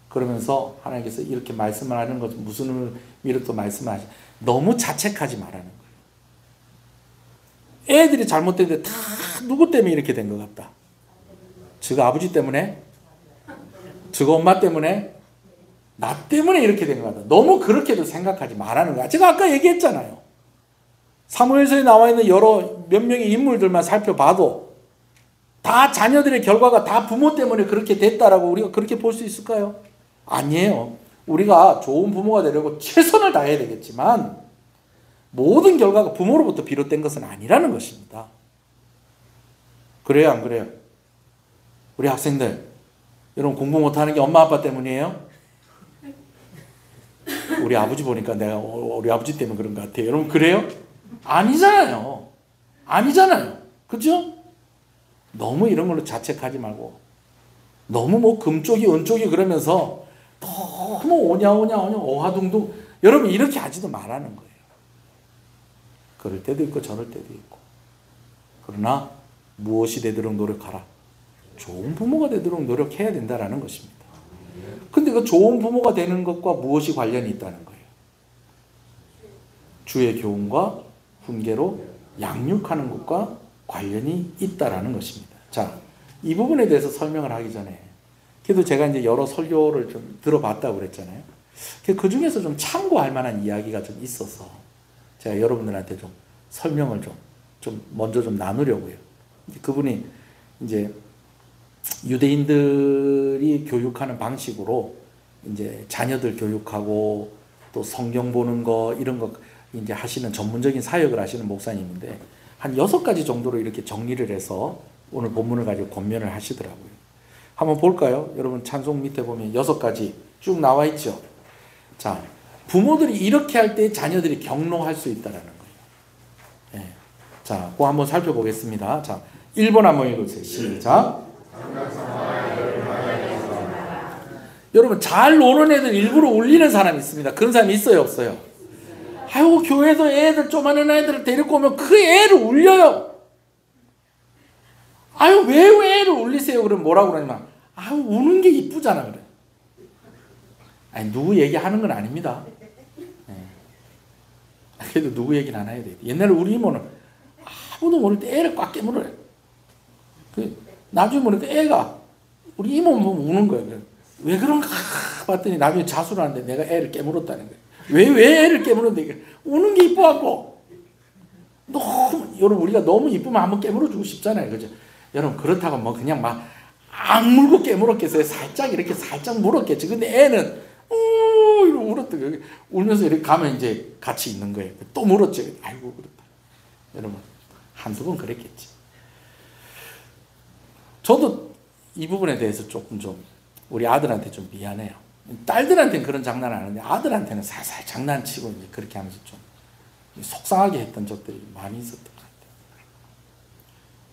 그러면서 하나님께서 이렇게 말씀을 하는 것은 무슨 의미로 또 말씀을 하시 너무 자책하지 말라는 거예요. 애들이 잘못됐는데 다 누구 때문에 이렇게 된 것 같다. 저거 아버지 때문에? 저거 엄마 때문에? 나 때문에 이렇게 된 것 같다. 너무 그렇게도 생각하지 말라는 거야. 제가 아까 얘기했잖아요. 사무엘서에 나와 있는 몇 명의 인물들만 살펴봐도 다 자녀들의 결과가 다 부모 때문에 그렇게 됐다라고 우리가 그렇게 볼 수 있을까요? 아니에요. 우리가 좋은 부모가 되려고 최선을 다해야 되겠지만 모든 결과가 부모로부터 비롯된 것은 아니라는 것입니다. 그래요 안 그래요? 우리 학생들 여러분 공부 못하는 게 엄마 아빠 때문이에요? 우리 아버지 보니까 내가 우리 아버지 때문에 그런 것 같아요. 여러분 그래요? 아니잖아요. 아니잖아요. 그렇죠? 너무 이런 걸로 자책하지 말고 너무 금쪽이 은쪽이 그러면서 너무 오냐 오하둥둥 여러분 이렇게 하지도 말라는 거예요. 그럴 때도 있고 저럴 때도 있고. 그러나 무엇이 되도록 노력하라. 좋은 부모가 되도록 노력해야 된다라는 것입니다. 근데 그 좋은 부모가 되는 것과 무엇이 관련이 있다는 거예요? 주의 교훈과 훈계로 양육하는 것과 관련이 있다라는 것입니다. 자, 이 부분에 대해서 설명을 하기 전에 그래도 제가 이제 여러 설교를 좀 들어봤다고 그랬잖아요. 그 중에서 좀 참고할 만한 이야기가 좀 있어서 제가 여러분들한테 좀 설명을 좀 먼저 좀 나누려고요. 그분이 이제 유대인들이 교육하는 방식으로 이제 자녀들 교육하고 또 성경 보는 거 이런 거 이제 하시는 전문적인 사역을 하시는 목사님인데 한 6가지 정도로 이렇게 정리를 해서 오늘 본문을 가지고 권면을 하시더라고요. 한번 볼까요? 여러분 찬송 밑에 보면 6가지 쭉 나와 있죠. 자, 부모들이 이렇게 할 때 자녀들이 경노할 수 있다라는 거예요. 네. 자, 그거 한번 살펴보겠습니다. 자, 1번 한번 읽어주세요. 시작. 여러분 잘 노는 애들 일부러 울리는 사람이 있습니다. 그런 사람이 있어요 없어요? 아유 교회에서 애들 조그마한 애들을 데리고 오면 그 애를 울려요. 아유 왜 애를 울리세요? 그러면 뭐라고 그러냐면 아유 우는 게 이쁘잖아 그래. 아니 누구 얘기하는 건 아닙니다. 네. 그래도 누구 얘기는 안 해야 돼. 옛날에 우리 이모는 아무도 모를 때 애를 꽉 깨물어요. 나중에 보니까 애가 우리 이모 보면 우는 거예요. 왜 그런가 봤더니 나중에 자수를 하는데 내가 애를 깨물었다는 거예요. 왜 애를 깨물었는데 우는 게 이뻐갖고 너무 여러분 우리가 너무 이쁘면 한번 깨물어주고 싶잖아요. 그죠? 여러분 그렇다고 뭐 그냥 막 악물고 깨물었겠어요. 살짝 이렇게 살짝 물었겠지. 근데 애는 이러고 울었대. 울면서 이렇게 가면 이제 같이 있는 거예요. 또 물었죠. 아이고 그렇다. 여러분 한두 번 그랬겠지. 저도 이 부분에 대해서 조금 좀 우리 아들한테 좀 미안해요. 딸들한테는 그런 장난 안 하는데 아들한테는 살살 장난치고 이제 그렇게 하면서 좀 속상하게 했던 적들이 많이 있었던 것 같아요.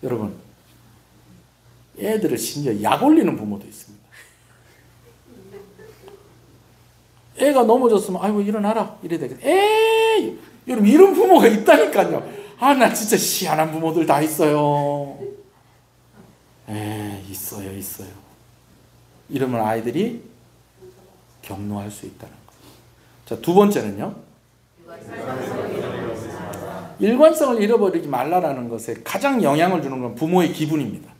여러분, 애들을 심지어 약 올리는 부모도 있습니다. 애가 넘어졌으면 아이고 일어나라 이래야 되겠다. 에이, 여러분 이런 부모가 있다니까요. 아, 나 진짜 희한한 부모들 다 있어요. 있어요. 이러면 아이들이 경노할 수 있다는 거예요. 자, 두 번째는요. 일관성을 잃어버리지 말라라는 것에 가장 영향을 주는 건 부모의 기분입니다.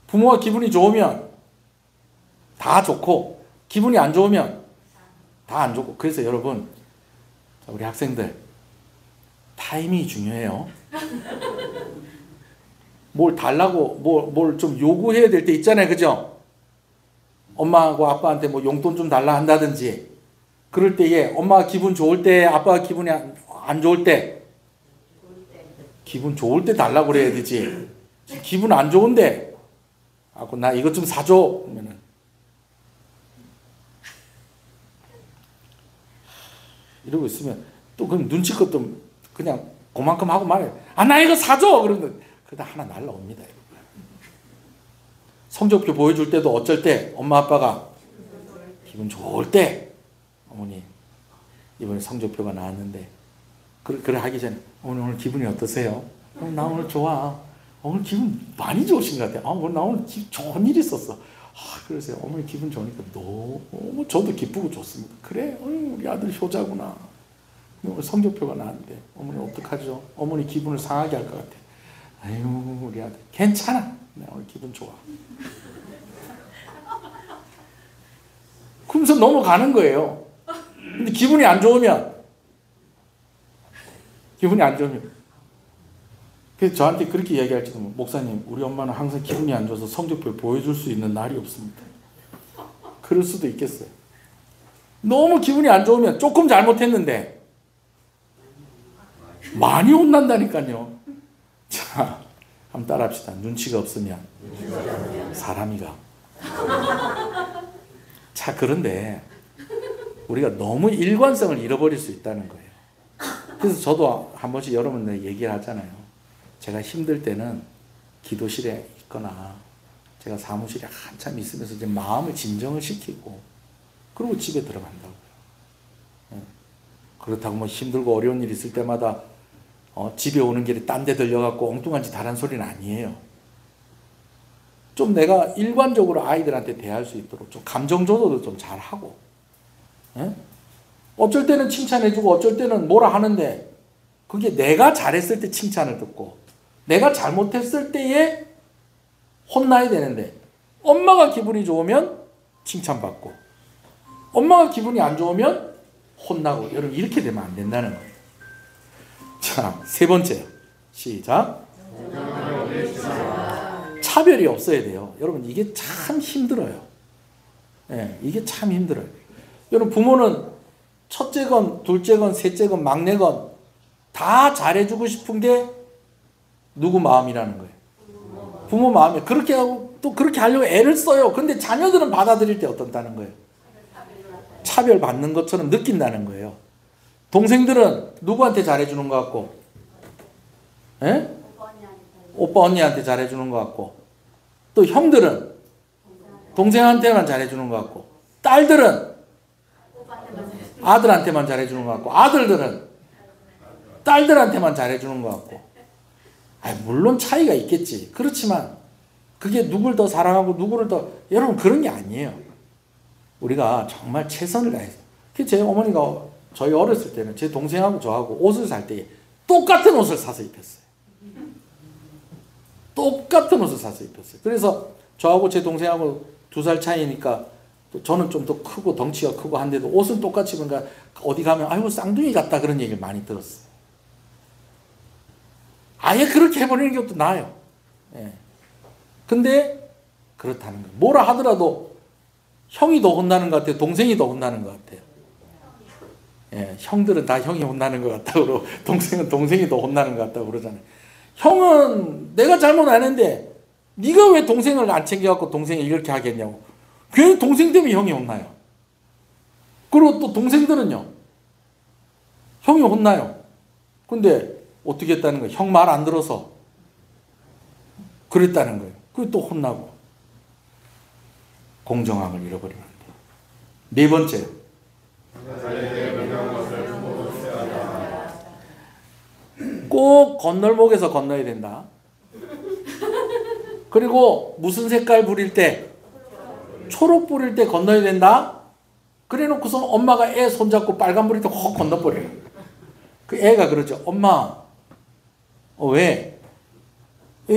부모가 기분이 좋으면 다 좋고 기분이 안 좋으면 다 안 좋고. 그래서 여러분, 우리 학생들 타이밍이 중요해요. 뭘 달라고 뭘 좀 요구해야 될 때 있잖아요. 그죠? 엄마하고 아빠한테 뭐 용돈 좀 달라 한다든지 그럴 때에 엄마가 기분 좋을 때 아빠가 기분이 안 좋을 때 기분 좋을 때 달라고 그래야 되지. 기분 안 좋은데 나 이것 좀 사줘 그러면은 이러고 있으면 또 그럼 눈치껏 좀 그냥 그만큼 하고 말해. 나 이거 사줘 그러면 그러다 하나 날라옵니다. 성적표 보여줄 때도 어쩔 때 엄마 아빠가 기분 좋을 때 어머니 이번에 성적표가 나왔는데 그래 하기 전에 어머니 오늘 기분이 어떠세요? 나 오늘 좋아. 오늘 기분 많이 좋으신 것 같아. 나 오늘 좋은 일 있었어. 그러세요. 어머니 기분 좋으니까 너무 저도 기쁘고 좋습니다. 그래 우리 아들 효자구나. 오늘 성적표가 나왔는데 어머니 어떡하죠? 어머니 기분을 상하게 할 것 같아. 아유 우리 아들 괜찮아. 나 오늘 기분 좋아. 그러면서 넘어가는 거예요. 근데 기분이 안 좋으면 그래서 저한테 그렇게 이야기할지도 목사님 우리 엄마는 항상 기분이 안 좋아서 성적표 보여줄 수 있는 날이 없습니다. 그럴 수도 있겠어요. 너무 기분이 안 좋으면 조금 잘못했는데 많이 혼난다니까요. 자, 한번 따라합시다. 눈치가 없으면 사람이가. 자, 그런데 우리가 너무 일관성을 잃어버릴 수 있다는 거예요. 그래서 저도 한 번씩 여러분들 얘기를 하잖아요. 제가 힘들 때는 기도실에 있거나 제가 사무실에 한참 있으면서 이제 마음을 진정을 시키고 그리고 집에 들어간다고요. 그렇다고 뭐 힘들고 어려운 일 있을 때마다 집에 오는 길에 딴 데 들려갖고 엉뚱한 짓 하라는 소리는 아니에요. 좀 내가 일관적으로 아이들한테 대할 수 있도록 좀 감정 조절도 좀 잘하고, 어쩔 때는 칭찬해주고 어쩔 때는 뭐라 하는데 그게 내가 잘했을 때 칭찬을 듣고 내가 잘못했을 때에 혼나야 되는데 엄마가 기분이 좋으면 칭찬받고 엄마가 기분이 안 좋으면 혼나고. 여러분 이렇게 되면 안 된다는 거예요. 자, 세 번째 시작. 차별이 없어야 돼요. 여러분 이게 참 힘들어요. 이게 참 힘들어요. 여러분 부모는 첫째건 둘째건 셋째건 막내건 다 잘해주고 싶은 게 누구 마음이라는 거예요. 부모 마음이에요. 그렇게 하고 또 그렇게 하려고 애를 써요. 근데 자녀들은 받아들일 때 어떻다는 거예요. 차별받는 것처럼 느낀다는 거예요. 동생들은 누구한테 잘해주는 것 같고, 오빠 언니한테 잘해주는 것 같고, 또 형들은 동생한테만 잘해주는 것 같고, 딸들은 아들한테만 잘해주는 것 같고, 아들들은 딸들한테만 잘해주는 것 같고. 물론 차이가 있겠지. 그렇지만 그게 누굴 더 사랑하고 누구를 더, 여러분 그런 게 아니에요. 우리가 정말 최선을 다해서. 제 어머니가 저희 어렸을 때는 제 동생하고 저하고 옷을 살 때 똑같은 옷을 사서 입혔어요. 똑같은 옷을 사서 입혔어요. 그래서 저하고 제 동생하고 2살 차이니까 저는 좀 더 크고 덩치가 크고 한데도 옷은 똑같이 입으니까 어디 가면 아이고 쌍둥이 같다 그런 얘기를 많이 들었어요. 아예 그렇게 해버리는 것도 나아요. 근데 그렇다는 거예요. 뭐라 하더라도 형이 더 혼나는 것 같아요. 동생이 더 혼나는 것 같아요. 형들은 다 형이 혼나는 것 같다고 그러고 동생은 동생이 더 혼나는 것 같다고 그러잖아요. 형은 내가 잘못 안 했는데 네가 왜 동생을 안 챙겨갖고 동생이 이렇게 하겠냐고. 괜히 동생 때문에 형이 혼나요. 그리고 또 동생들은요. 형이 혼나요. 근데 어떻게 했다는 거예요? 형 말 안 들어서 그랬다는 거예요. 그리고 또 혼나고. 공정함을 잃어버리면 안 돼요. 네 번째. 꼭 건널목에서 건너야 된다. 그리고 무슨 색깔 부릴 때? 초록 부릴 때 건너야 된다. 그래 놓고서 엄마가 애 손잡고 빨간 부릴 때 확 건너버려요. 그 애가 그러죠. 엄마, 왜?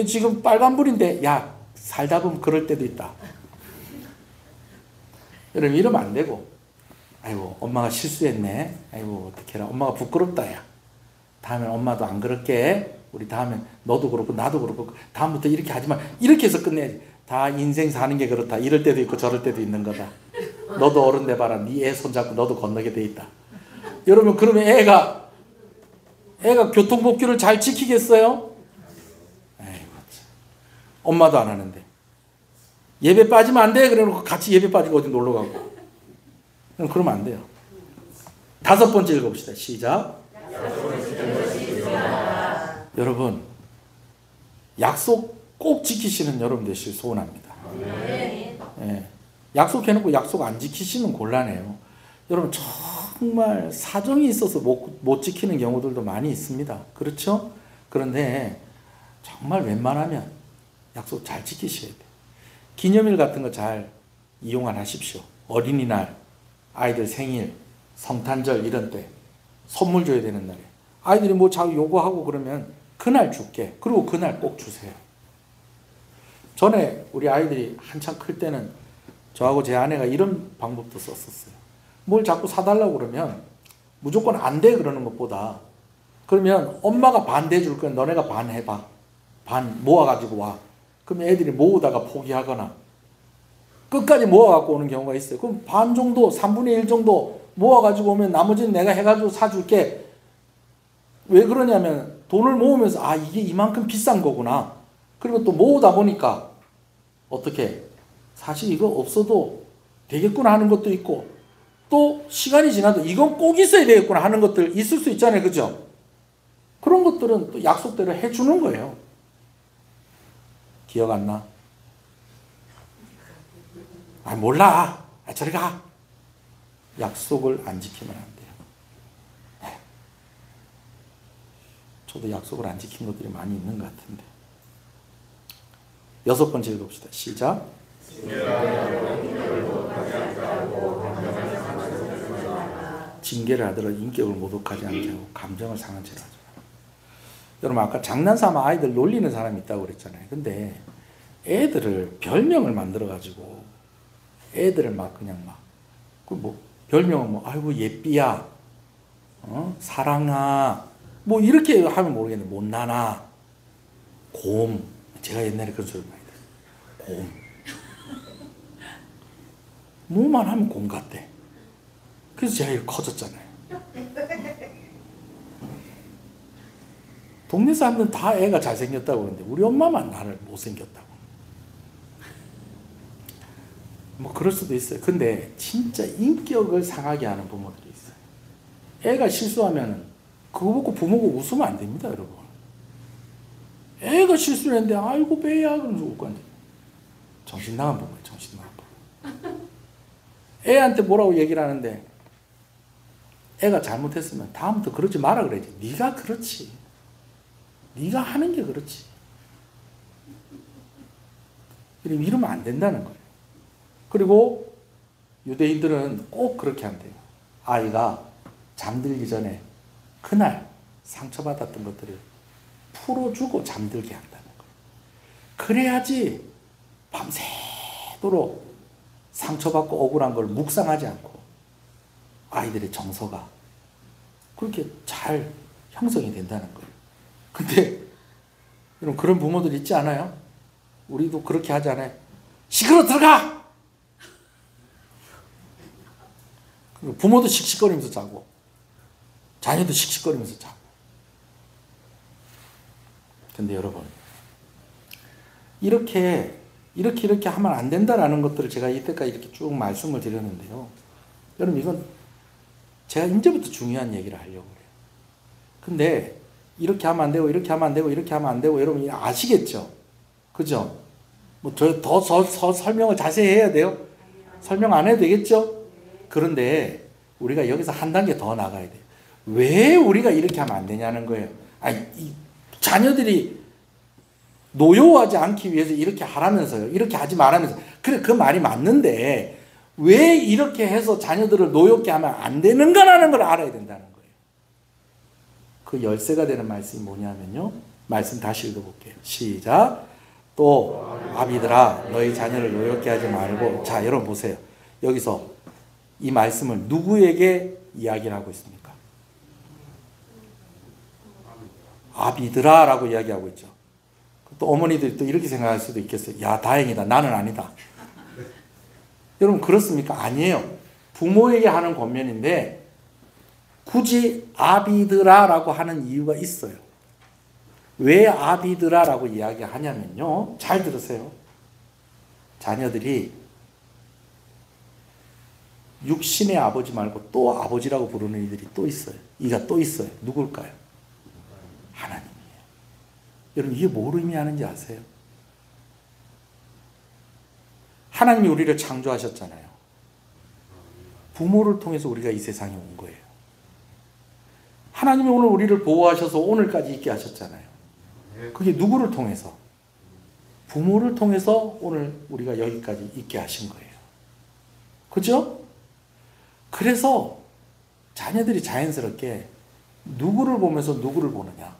지금 빨간 불인데, 야, 살다 보면 그럴 때도 있다. 여러분, 이러면 안 되고, 아이고, 엄마가 실수했네. 아이고, 어떡해라. 엄마가 부끄럽다, 야. 다음엔 엄마도 안 그럴게. 우리 다음엔 너도 그렇고, 나도 그렇고, 다음부터 이렇게 하지 마. 이렇게 해서 끝내야지. 다 인생 사는 게 그렇다. 이럴 때도 있고, 저럴 때도 있는 거다. 너도 어른 돼봐라. 네 애 손잡고 너도 건너게 돼 있다. 여러분, 그러면 애가 교통법규를 잘 지키겠어요? 에이, 엄마도 안 하는데. 예배 빠지면 안 돼. 그래 놓고 같이 예배 빠지고 어디 놀러 가고. 그러면 안 돼요. 다섯 번째 읽어봅시다. 시작. 여러분, 약속 꼭 지키시는 여러분 되시길 소원합니다. 예. 약속해놓고 약속 안 지키시면 곤란해요. 여러분, 정말 사정이 있어서 못 지키는 경우들도 많이 있습니다. 그렇죠? 그런데 정말 웬만하면 약속 잘 지키셔야 돼요. 기념일 같은 거 잘 이용을 하십시오. 어린이날, 아이들 생일, 성탄절 이런 때 선물 줘야 되는 날에 아이들이 뭐 자꾸 요구하고 그러면 그날 줄게. 그리고 그날 꼭 주세요. 전에 우리 아이들이 한참 클 때는 저하고 제 아내가 이런 방법도 썼었어요. 뭘 자꾸 사달라고 그러면 무조건 안 돼 그러는 것보다 그러면 엄마가 반 대줄 거야. 너네가 반 해봐. 반 모아가지고 와. 그러면 애들이 모으다가 포기하거나 끝까지 모아갖고 오는 경우가 있어요. 그럼 반 정도, 3분의 1 정도 모아가지고 오면 나머지는 내가 해가지고 사줄게. 왜 그러냐면 돈을 모으면서 아, 이게 이만큼 비싼 거구나. 그리고 또 모으다 보니까 어떻게 사실 이거 없어도 되겠구나 하는 것도 있고 또 시간이 지나도 이건 꼭 있어야 되겠구나 하는 것들 있을 수 있잖아요. 그죠? 그런 것들은 또 약속대로 해주는 거예요. 기억 안 나? 아, 몰라. 아, 저리 가. 약속을 안 지키면 안 돼요. 네. 저도 약속을 안 지킨 것들이 많이 있는 것 같은데. 여섯 번째 읽어봅시다. 시작. 징계를 하더라도 인격을 모독하지 않게 하고 감정을 상한 채로 하죠. 여러분, 아까 장난삼아 아이들 놀리는 사람이 있다고 그랬잖아요. 근데 애들을 별명을 만들어가지고 애들을 막 그냥 막 그 뭐 별명은 뭐 아이고 예삐야, 사랑아, 뭐 이렇게 하면 모르겠는데 못나나, 곰. 제가 옛날에 그런 소리 많이 들었어요. 곰. 뭐만 하면 곰 같대. 그래서 제가 이렇게 커졌잖아요. 동네 사람들은 다 애가 잘생겼다고 그러는데 우리 엄마만 나를 못생겼다고. 뭐 그럴 수도 있어요. 근데 진짜 인격을 상하게 하는 부모들이 있어요. 애가 실수하면 그거 보고 부모가 웃으면 안 됩니다, 여러분. 애가 실수를 했는데 아이고 배야 그러면서 웃고 앉아. 정신 나간 부모예요. 정신 나간 부모. 애한테 뭐라고 얘기를 하는데 애가 잘못했으면 다음부터 그러지 마라 그래야지. 네가 그렇지. 네가 하는 게 그렇지. 이러면 안 된다는 거예요. 그리고 유대인들은 꼭 그렇게 한대요. 아이가 잠들기 전에 그날 상처받았던 것들을 풀어주고 잠들게 한다는 거예요. 그래야지 밤새도록 상처받고 억울한 걸 묵상하지 않고 아이들의 정서가 그렇게 잘 형성이 된다는 거예요. 근데 여러분 그런 부모들 있지 않아요? 우리도 그렇게 하잖아요. 시끄러 들어가! 부모도 씩씩거리면서 자고 자녀도 씩씩거리면서 자고. 근데 여러분 이렇게 하면 안 된다라는 것들을 제가 이때까지 이렇게 쭉 말씀을 드렸는데요. 여러분 이건 제가 이제부터 중요한 얘기를 하려고 그래요. 근데 이렇게 하면 안 되고 이렇게 하면 안 되고 이렇게 하면 안 되고 여러분 아시겠죠? 그죠? 뭐 더 설명을 자세히 해야 돼요? 설명 안 해도 되겠죠? 그런데 우리가 여기서 한 단계 더 나가야 돼요. 왜 우리가 이렇게 하면 안 되냐는 거예요. 아니, 이 자녀들이 노여워하지 않기 위해서 이렇게 하라면서요. 이렇게 하지 말라면서. 그래, 그 말이 맞는데 왜 이렇게 해서 자녀들을 노엽게 하면 안 되는가라는 걸 알아야 된다는 거예요. 그 열쇠가 되는 말씀이 뭐냐면요. 말씀 다시 읽어볼게요. 시작. 또 아비들아 너희 자녀를 노엽게 하지 말고. 자, 여러분 보세요. 여기서 이 말씀을 누구에게 이야기를 하고 있습니까? 아비들아 라고 이야기하고 있죠. 또 어머니들이 또 이렇게 생각할 수도 있겠어요. 야, 다행이다. 나는 아니다. 여러분 그렇습니까? 아니에요. 부모에게 하는 권면인데 굳이 아비들아라고 하는 이유가 있어요. 왜 아비들아라고 이야기하냐면요. 잘 들으세요. 자녀들이 육신의 아버지 말고 또 아버지라고 부르는 이들이 또 있어요. 이가 또 있어요. 누굴까요? 하나님이에요. 여러분 이게 뭘 의미하는지 아세요? 하나님이 우리를 창조하셨잖아요. 부모를 통해서 우리가 이 세상에 온 거예요. 하나님이 오늘 우리를 보호하셔서 오늘까지 있게 하셨잖아요. 그게 누구를 통해서? 부모를 통해서 오늘 우리가 여기까지 있게 하신 거예요. 그죠? 그래서 자녀들이 자연스럽게 누구를 보면서 누구를 보느냐?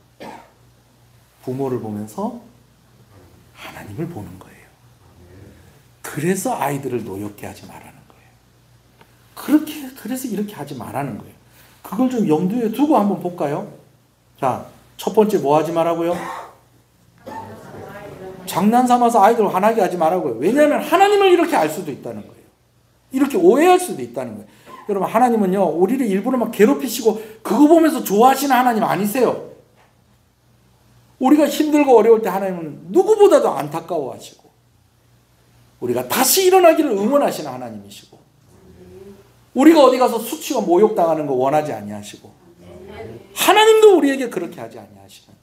부모를 보면서 하나님을 보는 거예요. 그래서 아이들을 노엽게 하지 말라는 거예요. 그래서 이렇게 하지 말라는 거예요. 그걸 좀 염두에 두고 한번 볼까요? 자, 첫 번째 뭐 하지 말라고요? 장난 삼아서 아이들 화나게 하지 말라고요. 왜냐하면 하나님을 이렇게 알 수도 있다는 거예요. 이렇게 오해할 수도 있다는 거예요. 여러분 하나님은요 우리를 일부러 막 괴롭히시고 그거 보면서 좋아하시는 하나님 아니세요. 우리가 힘들고 어려울 때 하나님은 누구보다도 안타까워하시고 우리가 다시 일어나기를 응원하시는 하나님이시고 우리가 어디 가서 수치와 모욕당하는 거 원하지 아니하시고 하나님도 우리에게 그렇게 하지 아니하시는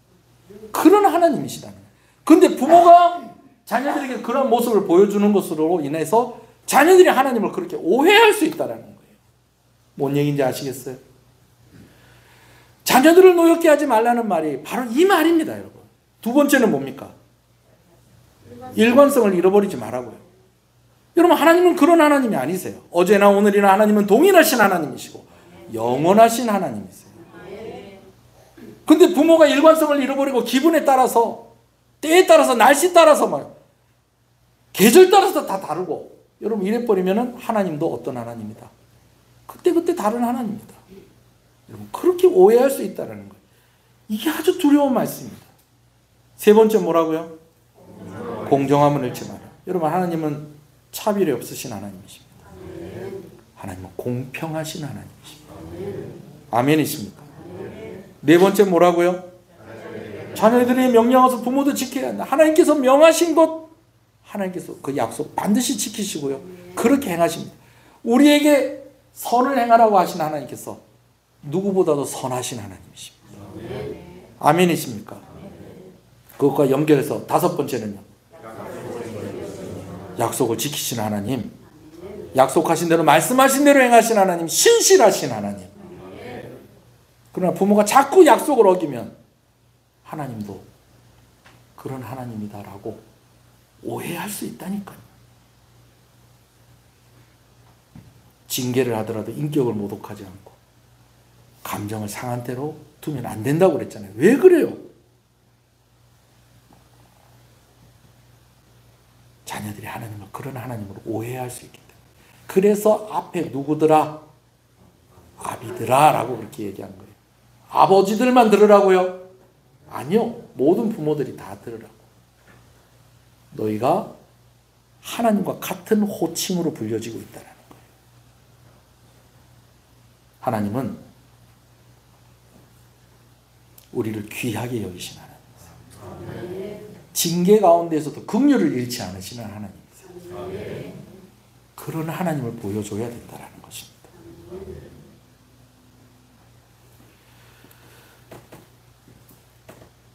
그런 하나님이시다는 거예요. 근데 부모가 자녀들에게 그런 모습을 보여주는 것으로 인해서 자녀들이 하나님을 그렇게 오해할 수 있다는 거예요. 뭔 얘기인지 아시겠어요? 자녀들을 노엽게 하지 말라는 말이 바로 이 말입니다, 여러분. 두 번째는 뭡니까? 일관성을 잃어버리지 말라고요. 여러분 하나님은 그런 하나님이 아니세요. 어제나 오늘이나 하나님은 동일하신 하나님이시고 영원하신 하나님이세요. 근데 부모가 일관성을 잃어버리고 기분에 따라서 때에 따라서 날씨 따라서 막 계절 따라서 다 다르고 여러분 이래버리면 하나님도 어떤 하나님이다. 그때 다른 하나님이다. 여러분 그렇게 오해할 수 있다는 거예요. 이게 아주 두려운 말씀입니다. 세 번째 뭐라고요? 공정함을 잃지 마라. 여러분 하나님은 차별이 없으신 하나님이십니다. 하나님은 공평하신 하나님이십니다. 아멘이십니까? 네 번째 뭐라고요? 자녀들이 명령하서 부모도 지켜야 한다. 하나님께서 명하신 것 하나님께서 그 약속 반드시 지키시고요. 그렇게 행하십니다. 우리에게 선을 행하라고 하신 하나님께서 누구보다도 선하신 하나님이십니다. 아멘이십니까? 그것과 연결해서 다섯 번째는요. 약속을 지키신 하나님, 약속하신 대로 말씀하신 대로 행하신 하나님, 신실하신 하나님. 그러나 부모가 자꾸 약속을 어기면 하나님도 그런 하나님이다라고 오해할 수 있다니까요. 징계를 하더라도 인격을 모독하지 않고 감정을 상한 대로 두면 안 된다고 그랬잖아요. 왜 그래요? 자녀들이 하나님을 그런 하나님으로 오해할 수 있기 때문에. 그래서 앞에 누구더라? 아비들아 라고 그렇게 얘기한 거예요. 아버지들만 들으라고요? 아니요. 모든 부모들이 다 들으라고. 너희가 하나님과 같은 호칭으로 불려지고 있다는 거예요. 하나님은 우리를 귀하게 여기신 하나님이세요. 징계 가운데에서도 긍휼을 잃지 않으시는 하나님이세요. 그런 하나님을 보여줘야 된다는 것입니다.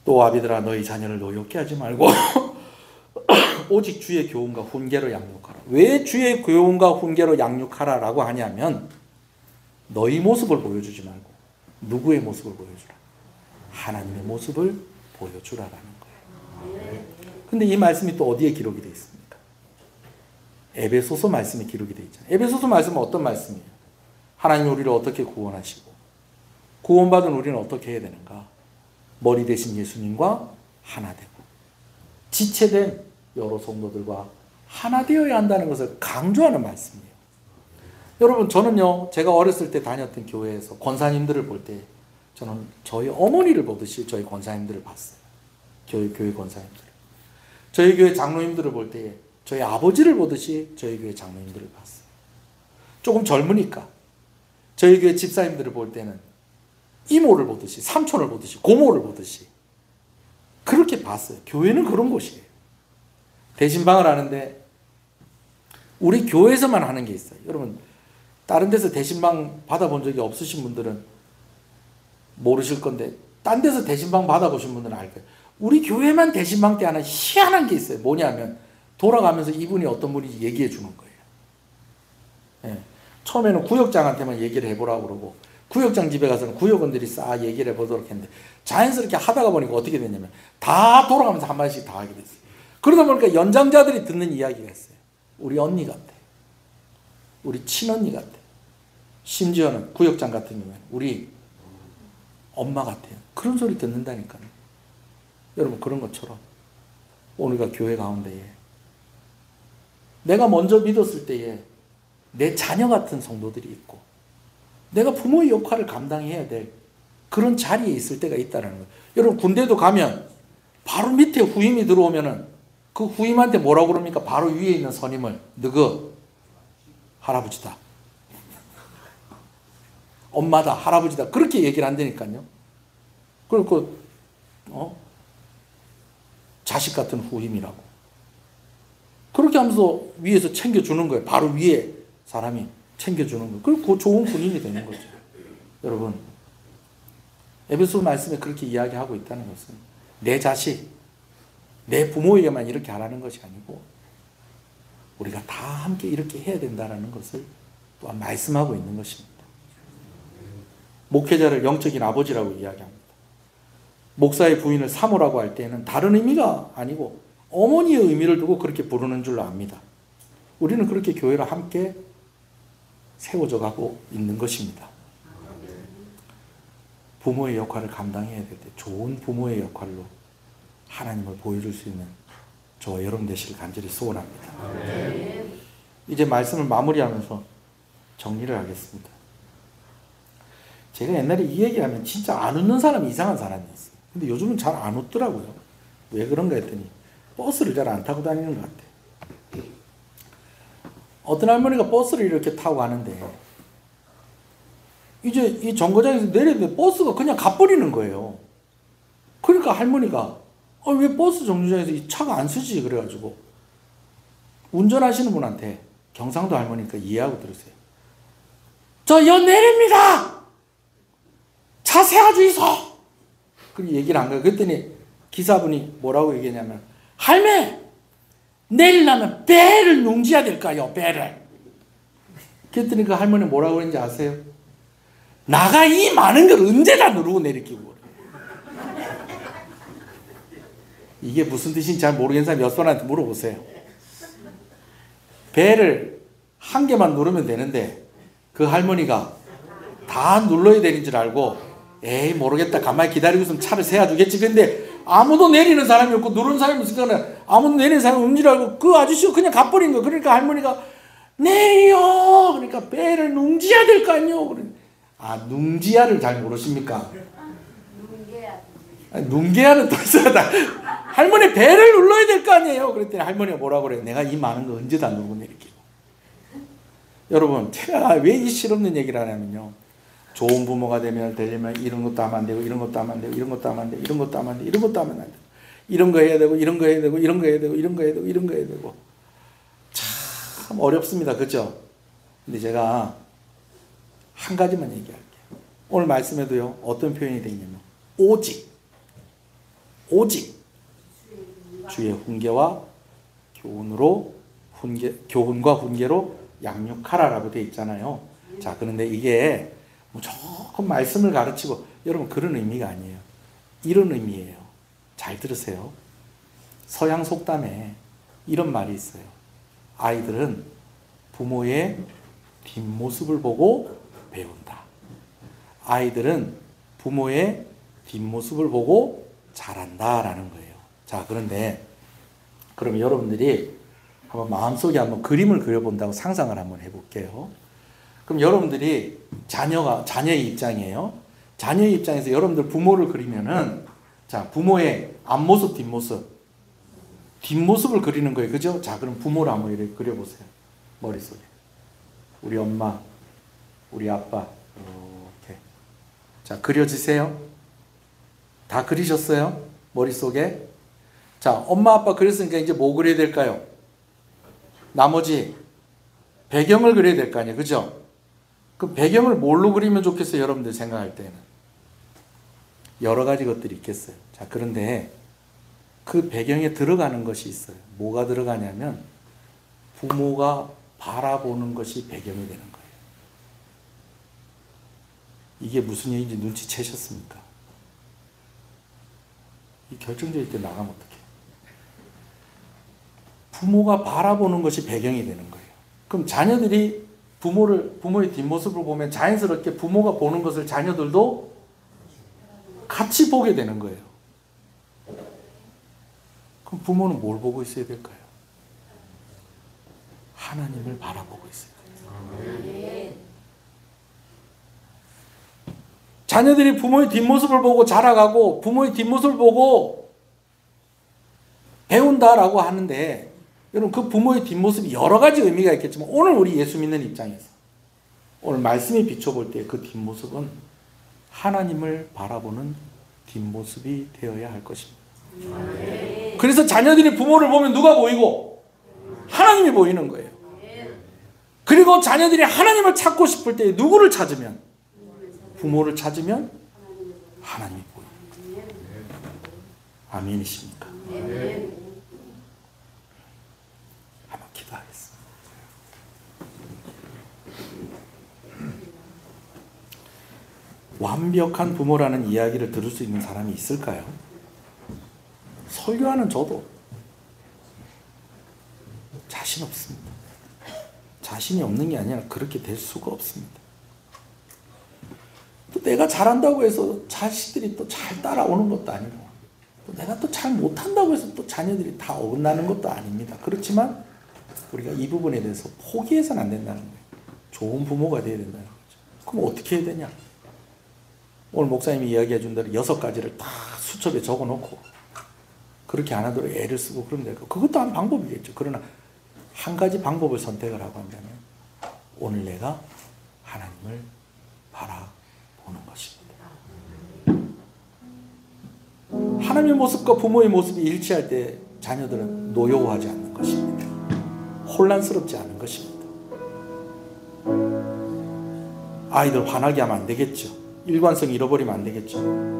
또 아비들아 너희 자녀를 노엽게 하지 말고 오직 주의 교훈과 훈계로 양육하라. 왜 주의 교훈과 훈계로 양육하라라고 하냐면 너희 모습을 보여주지 말고 누구의 모습을 보여주라? 하나님의 모습을 보여주라라는 거예요. 근데 이 말씀이 또 어디에 기록이 되어 있습니까? 에베소서 말씀에 기록이 되어 있잖아요. 에베소서 말씀은 어떤 말씀이에요? 하나님이 우리를 어떻게 구원하시고 구원받은 우리는 어떻게 해야 되는가? 머리 대신 예수님과 하나 되고 지체된 여러 성도들과 하나 되어야 한다는 것을 강조하는 말씀이에요. 여러분 저는요 제가 어렸을 때 다녔던 교회에서 권사님들을 볼 때 저는 저희 어머니를 보듯이 저희 권사님들을 봤어요. 교회 권사님들. 저희 교회 장로님들을 볼 때에 저희 아버지를 보듯이 저희 교회 장로님들을 봤어요. 조금 젊으니까 저희 교회 집사님들을 볼 때는 이모를 보듯이 삼촌을 보듯이 고모를 보듯이 그렇게 봤어요. 교회는 그런 곳이에요. 대신방을 하는데 우리 교회에서만 하는 게 있어요. 여러분 다른 데서 대신방 받아본 적이 없으신 분들은 모르실 건데 딴 데서 대신방 받아보신 분들은 알 거예요. 우리 교회만 대신방 때 하나 희한한 게 있어요. 뭐냐면 돌아가면서 이분이 어떤 분인지 얘기해 주는 거예요. 예. 처음에는 구역장한테만 얘기를 해보라고 그러고 구역장 집에 가서는 구역원들이 싹 얘기를 해보도록 했는데 자연스럽게 하다가 보니까 어떻게 됐냐면 다 돌아가면서 한 마디씩 다 하게 됐어요. 그러다 보니까 연장자들이 듣는 이야기가 있어요. 우리 언니 같아. 우리 친언니 같아. 심지어는 구역장 같은 경우에는 우리 엄마 같아요. 그런 소리 듣는다니까요. 여러분 그런 것처럼 오늘과 교회 가운데에 내가 먼저 믿었을 때에 내 자녀 같은 성도들이 있고 내가 부모의 역할을 감당해야 될 그런 자리에 있을 때가 있다는 거예요. 여러분 군대도 가면 바로 밑에 후임이 들어오면은 그 후임한테 뭐라고 그럽니까? 바로 위에 있는 선임을 너그 할아버지다. 엄마다 할아버지다 그렇게 얘기를 한다니까요. 그리고 자식 같은 후임이라고 그렇게 하면서 위에서 챙겨주는 거예요. 바로 위에 사람이 챙겨주는 거예요. 그리고 그 좋은 군인이 되는 거죠. 여러분 에베소 말씀에 그렇게 이야기하고 있다는 것은 내 자식 내 부모에게만 이렇게 하라는 것이 아니고 우리가 다 함께 이렇게 해야 된다는 것을 또한 말씀하고 있는 것입니다. 목회자를 영적인 아버지라고 이야기합니다. 목사의 부인을 사모라고 할 때는 다른 의미가 아니고 어머니의 의미를 두고 그렇게 부르는 줄로 압니다. 우리는 그렇게 교회를 함께 세워져 가고 있는 것입니다. 부모의 역할을 감당해야 될 때 좋은 부모의 역할로 하나님을 보여줄 수 있는 저와 여러분 되시길 간절히 소원합니다. 이제 말씀을 마무리하면서 정리를 하겠습니다. 제가 옛날에 이 얘기하면 진짜 안 웃는 사람이 이상한 사람이었어요. 근데 요즘은 잘 안 웃더라고요. 왜 그런가 했더니 버스를 잘 안 타고 다니는 것 같아요. 어떤 할머니가 버스를 이렇게 타고 가는데 이제 이 정거장에서 내리는데 버스가 그냥 가버리는 거예요. 그러니까 할머니가 왜 버스 정류장에서 이 차가 안 쓰지? 그래가지고 운전하시는 분한테 경상도 할머니니까 이해하고 들으세요. 저 연 내립니다. 차 세워주이소. 그렇게 얘기를 한 거예요. 그랬더니 기사분이 뭐라고 얘기했냐면 할매 내리려면 배를 농지해야 될까요? 배를. 그랬더니 그 할머니 뭐라고 그랬는지 아세요? 나가 이 많은 걸 언제 다 누르고 내리키고 이게 무슨 뜻인지 잘 모르겠는 사람 몇 분한테 물어보세요. 배를 한 개만 누르면 되는데 그 할머니가 다 눌러야 되는 줄 알고 에이 모르겠다 가만히 기다리고 있으면 차를 세워주겠지. 근데 아무도 내리는 사람이 없고 누르는 사람이 없으니까 아무도 내리는 사람이 없는 줄 알고 그 아저씨가 그냥 가버린 거예요. 그러니까 할머니가 내려 그러니까 배를 농지해야 될 거 아니요. 아 농지야를 잘 모르십니까? 농계야는 또 있어야 할머니 배를 눌러야 될 거 아니에요. 그랬더니 할머니가 뭐라고 그래요? 내가 이 많은 거 언제 다 누르고 내릴게요. 여러분 제가 왜 이 실없는 얘기를 하냐면요. 좋은 부모가 되려면 이런 것도 하면 안 되고 이런 것도 하면 안 되고 이런 것도 하면 안 되고 이런 것도 하면 안 되고 이런 것도 하면 안 되고 이런 거 해야 되고 이런 거 해야 되고 이런 거 해야 되고 이런 거 해야 되고 이런 거 해야 되고 참 어렵습니다. 그렇죠? 근데 제가 한 가지만 얘기할게요. 오늘 말씀에도요. 어떤 표현이 되어 있냐면 오직 오직 주의 훈계와 교훈과 훈계로 양육하라라고 되어 있잖아요. 자, 그런데 이게 조금 말씀을 가르치고, 여러분 그런 의미가 아니에요. 이런 의미예요. 잘 들으세요. 서양 속담에 이런 말이 있어요. 아이들은 부모의 뒷모습을 보고 배운다. 아이들은 부모의 뒷모습을 보고 자란다라는 거예요. 자, 그런데 그럼 여러분들이 한번 마음속에 한번 그림을 그려본다고 상상을 한번 해볼게요. 그럼 여러분들이 자녀의 입장이에요. 자녀의 입장에서 여러분들 부모를 그리면은, 자, 부모의 앞모습, 뒷모습을 그리는 거예요. 그죠? 자, 그럼 부모를 한번 이렇게 그려보세요. 머릿속에. 우리 엄마, 우리 아빠, 이렇게. 자, 그려지세요? 다 그리셨어요? 머릿속에? 자, 엄마, 아빠 그렸으니까 이제 뭐 그려야 될까요? 나머지 배경을 그려야 될 거 아니에요. 그죠? 그 배경을 뭘로 그리면 좋겠어요? 여러분들 생각할 때는. 여러 가지 것들이 있겠어요. 자, 그런데 그 배경에 들어가는 것이 있어요. 뭐가 들어가냐면 부모가 바라보는 것이 배경이 되는 거예요. 이게 무슨 얘기인지 눈치채셨습니까? 이 결정적일 때 나가면 어떡해? 부모가 바라보는 것이 배경이 되는 거예요. 그럼 자녀들이 부모의 뒷모습을 보면 자연스럽게 부모가 보는 것을 자녀들도 같이 보게 되는 거예요. 그럼 부모는 뭘 보고 있어야 될까요? 하나님을 바라보고 있어야 돼요. 자녀들이 부모의 뒷모습을 보고 자라가고 부모의 뒷모습을 보고 배운다라고 하는데, 여러분 그 부모의 뒷모습이 여러 가지 의미가 있겠지만 오늘 우리 예수 믿는 입장에서 오늘 말씀이 비춰볼 때 그 뒷모습은 하나님을 바라보는 뒷모습이 되어야 할 것입니다. 그래서 자녀들이 부모를 보면 누가 보이고? 하나님이 보이는 거예요. 그리고 자녀들이 하나님을 찾고 싶을 때 누구를 찾으면? 부모를 찾으면 하나님이 보입니다. 아멘이십니까? 한번 기도하겠습니다. 완벽한 부모라는 이야기를 들을 수 있는 사람이 있을까요? 설교하는 저도 자신 없습니다. 자신이 없는 게 아니라 그렇게 될 수가 없습니다. 또 내가 잘한다고 해서 자식들이 또 잘 따라오는 것도 아니고, 또 내가 또 잘 못한다고 해서 또 자녀들이 다 어긋나는 것도 아닙니다. 그렇지만 우리가 이 부분에 대해서 포기해서는 안 된다는 거예요. 좋은 부모가 되어야 된다는 거죠. 그럼 어떻게 해야 되냐? 오늘 목사님이 이야기해 준 대로 6가지를 다 수첩에 적어놓고 그렇게 안 하도록 애를 쓰고 그러면 될까? 그것도 한 방법이겠죠. 그러나 한 가지 방법을 선택을 하고 한다면 오늘 내가 하나님을 바라보는 것입니다. 하나님의 모습과 부모의 모습이 일치할 때 자녀들은 노여워하지 않는 것입니다. 혼란스럽지 않은 것입니다. 아이들 화나게 하면 안 되겠죠. 일관성 잃어버리면 안 되겠죠.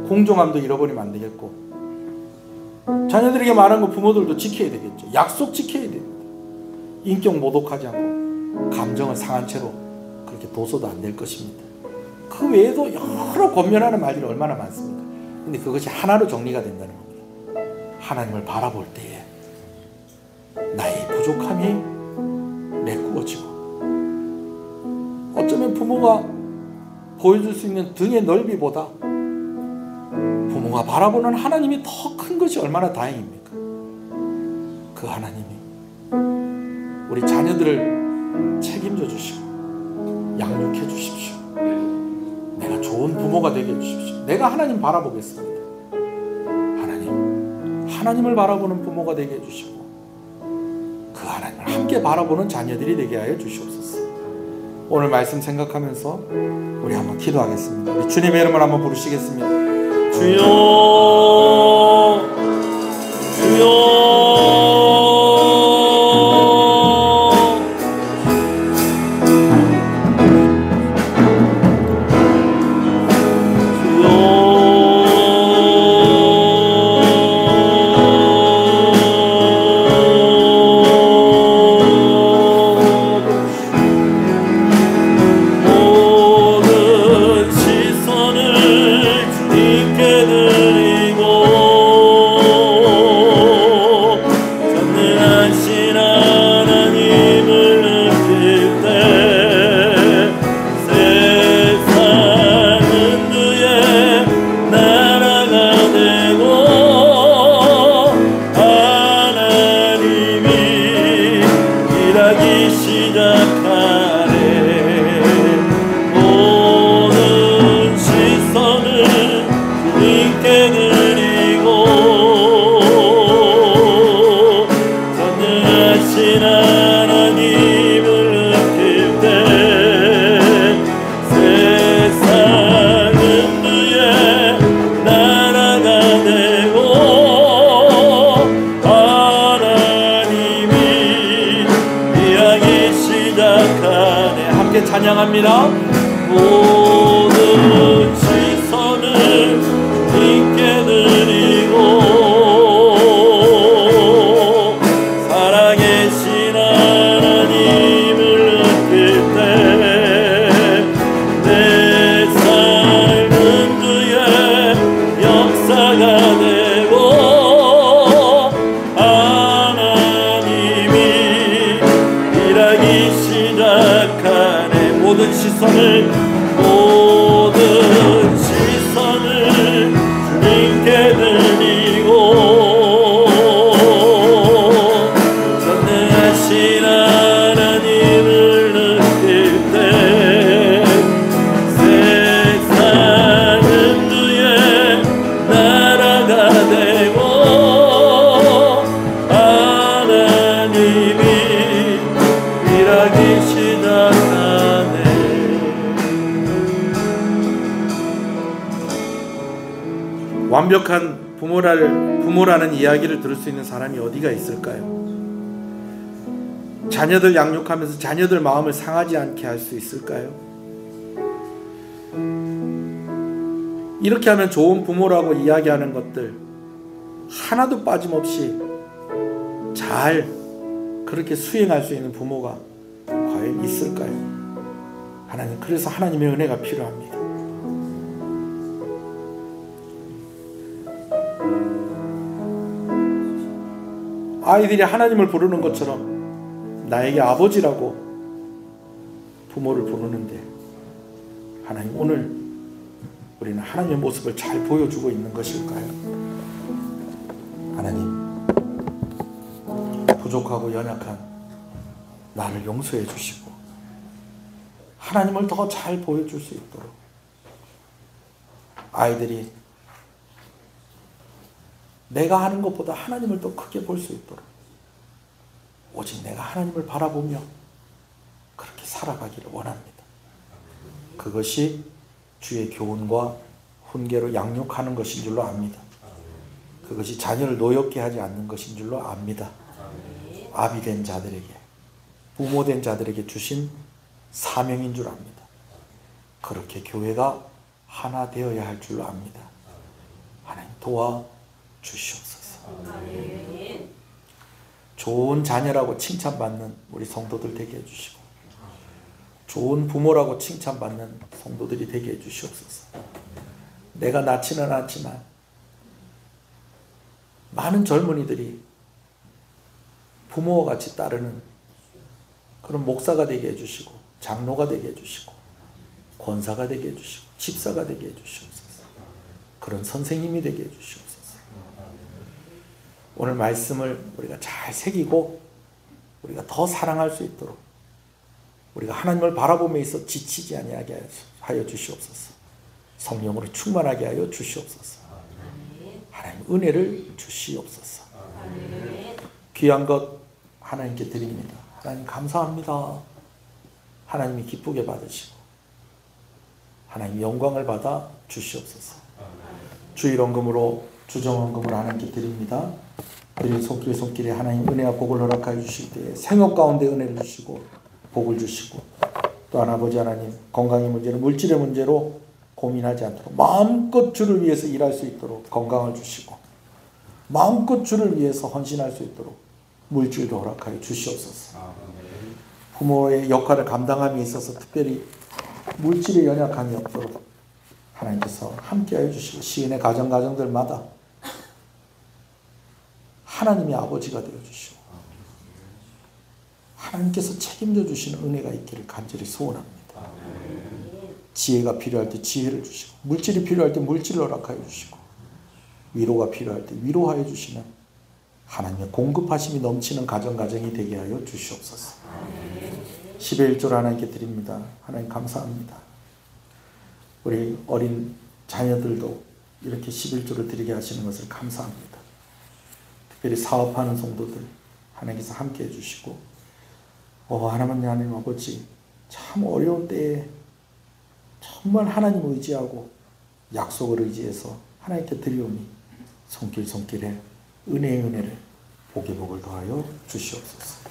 공정함도 잃어버리면 안 되겠고, 자녀들에게 말한 거 부모들도 지켜야 되겠죠. 약속 지켜야 됩니다. 인격 모독하지 않고 감정을 상한 채로 그렇게 둬서도 안 될 것입니다. 그 외에도 여러 권면하는 말들이 얼마나 많습니까? 근데 그것이 하나로 정리가 된다는 겁니다. 하나님을 바라볼 때에 나의 부족함이 메꾸어지고, 어쩌면 부모가 보여줄 수 있는 등의 넓이보다 부모가 바라보는 하나님이 더 큰 것이 얼마나 다행입니까? 그 하나님이 우리 자녀들을 책임져 주시고 양육해 주십시오. 내가 좋은 부모가 되게 해주십시오. 내가 하나님 바라보겠습니다. 하나님을 바라보는 부모가 되게 해주시고 그 하나님을 함께 바라보는 자녀들이 되게 하여 주시옵소서. 오늘 말씀 생각하면서 우리 한번 기도하겠습니다. 우리 주님의 이름을 한번 부르시겠습니다. 주여, 주여. 주여, 완벽한 부모라는 이야기를 들을 수 있는 사람이 어디가 있을까요? 자녀들 양육하면서 자녀들 마음을 상하지 않게 할 수 있을까요? 이렇게 하면 좋은 부모라고 이야기하는 것들 하나도 빠짐없이 잘 그렇게 수행할 수 있는 부모가 과연 있을까요? 하나님, 그래서 하나님의 은혜가 필요합니다. 아이들이 하나님을 부르는 것처럼 나에게 아버지라고 부모를 부르는데, 하나님, 오늘 우리는 하나님의 모습을 잘 보여주고 있는 것일까요? 하나님, 부족하고 연약한 나를 용서해 주시고 하나님을 더 잘 보여줄 수 있도록, 아이들이 내가 하는 것보다 하나님을 더 크게 볼 수 있도록 오직 내가 하나님을 바라보며 그렇게 살아가기를 원합니다. 그것이 주의 교훈과 훈계로 양육하는 것인 줄로 압니다. 그것이 자녀를 노엽게 하지 않는 것인 줄로 압니다. 아비된 자들에게, 부모된 자들에게 주신 사명인 줄 압니다. 그렇게 교회가 하나 되어야 할 줄로 압니다. 하나님, 도와주시옵소서. 좋은 자녀라고 칭찬받는 우리 성도들 되게 해주시고, 좋은 부모라고 칭찬받는 성도들이 되게 해주시옵소서. 내가 낳지는 않지만 많은 젊은이들이 부모와 같이 따르는 그런 목사가 되게 해주시고, 장로가 되게 해주시고, 권사가 되게 해주시고, 집사가 되게 해주시옵소서. 그런 선생님이 되게 해주시옵소서. 오늘 말씀을 우리가 잘 새기고 우리가 더 사랑할 수 있도록, 우리가 하나님을 바라보며 있어 지치지 아니하게 하여 주시옵소서. 성령으로 충만하게 하여 주시옵소서. 하나님, 은혜를 주시옵소서. 귀한 것 하나님께 드립니다. 하나님, 감사합니다. 하나님이 기쁘게 받으시고 하나님 영광을 받아 주시옵소서. 주일원금으로 주정원금을 하나님께 드립니다. 드린 손길에 하나님 은혜와 복을 허락하여 주실 때에 생업 가운데 은혜를 주시고 복을 주시고, 또한 아버지 하나님, 건강의 문제로, 물질의 문제로 고민하지 않도록 마음껏 주를 위해서 일할 수 있도록 건강을 주시고, 마음껏 주를 위해서 헌신할 수 있도록 물질도 허락하여 주시옵소서. 부모의 역할을 감당함에 있어서 특별히 물질의 연약함이 없도록 하나님께서 함께하여 주시고, 시인의 가정들마다 하나님의 아버지가 되어주시고 하나님께서 책임져 주시는 은혜가 있기를 간절히 소원합니다. 지혜가 필요할 때 지혜를 주시고, 물질이 필요할 때 물질을 허락하여 주시고, 위로가 필요할 때 위로하여 주시는 하나님의 공급하심이 넘치는 가정이 되게 하여 주시옵소서. 10의 1조를 하나님께 드립니다. 하나님, 감사합니다. 우리 어린 자녀들도 이렇게 11조를 드리게 하시는 것을 감사합니다. 특별히 사업하는 성도들 하나님께서 함께 해주시고, 하나님 아버지, 참 어려운 때에 정말 하나님 의지하고 약속을 의지해서 하나님께 드리오니 손길에 은혜의 은혜를, 복의 복을 더하여 주시옵소서.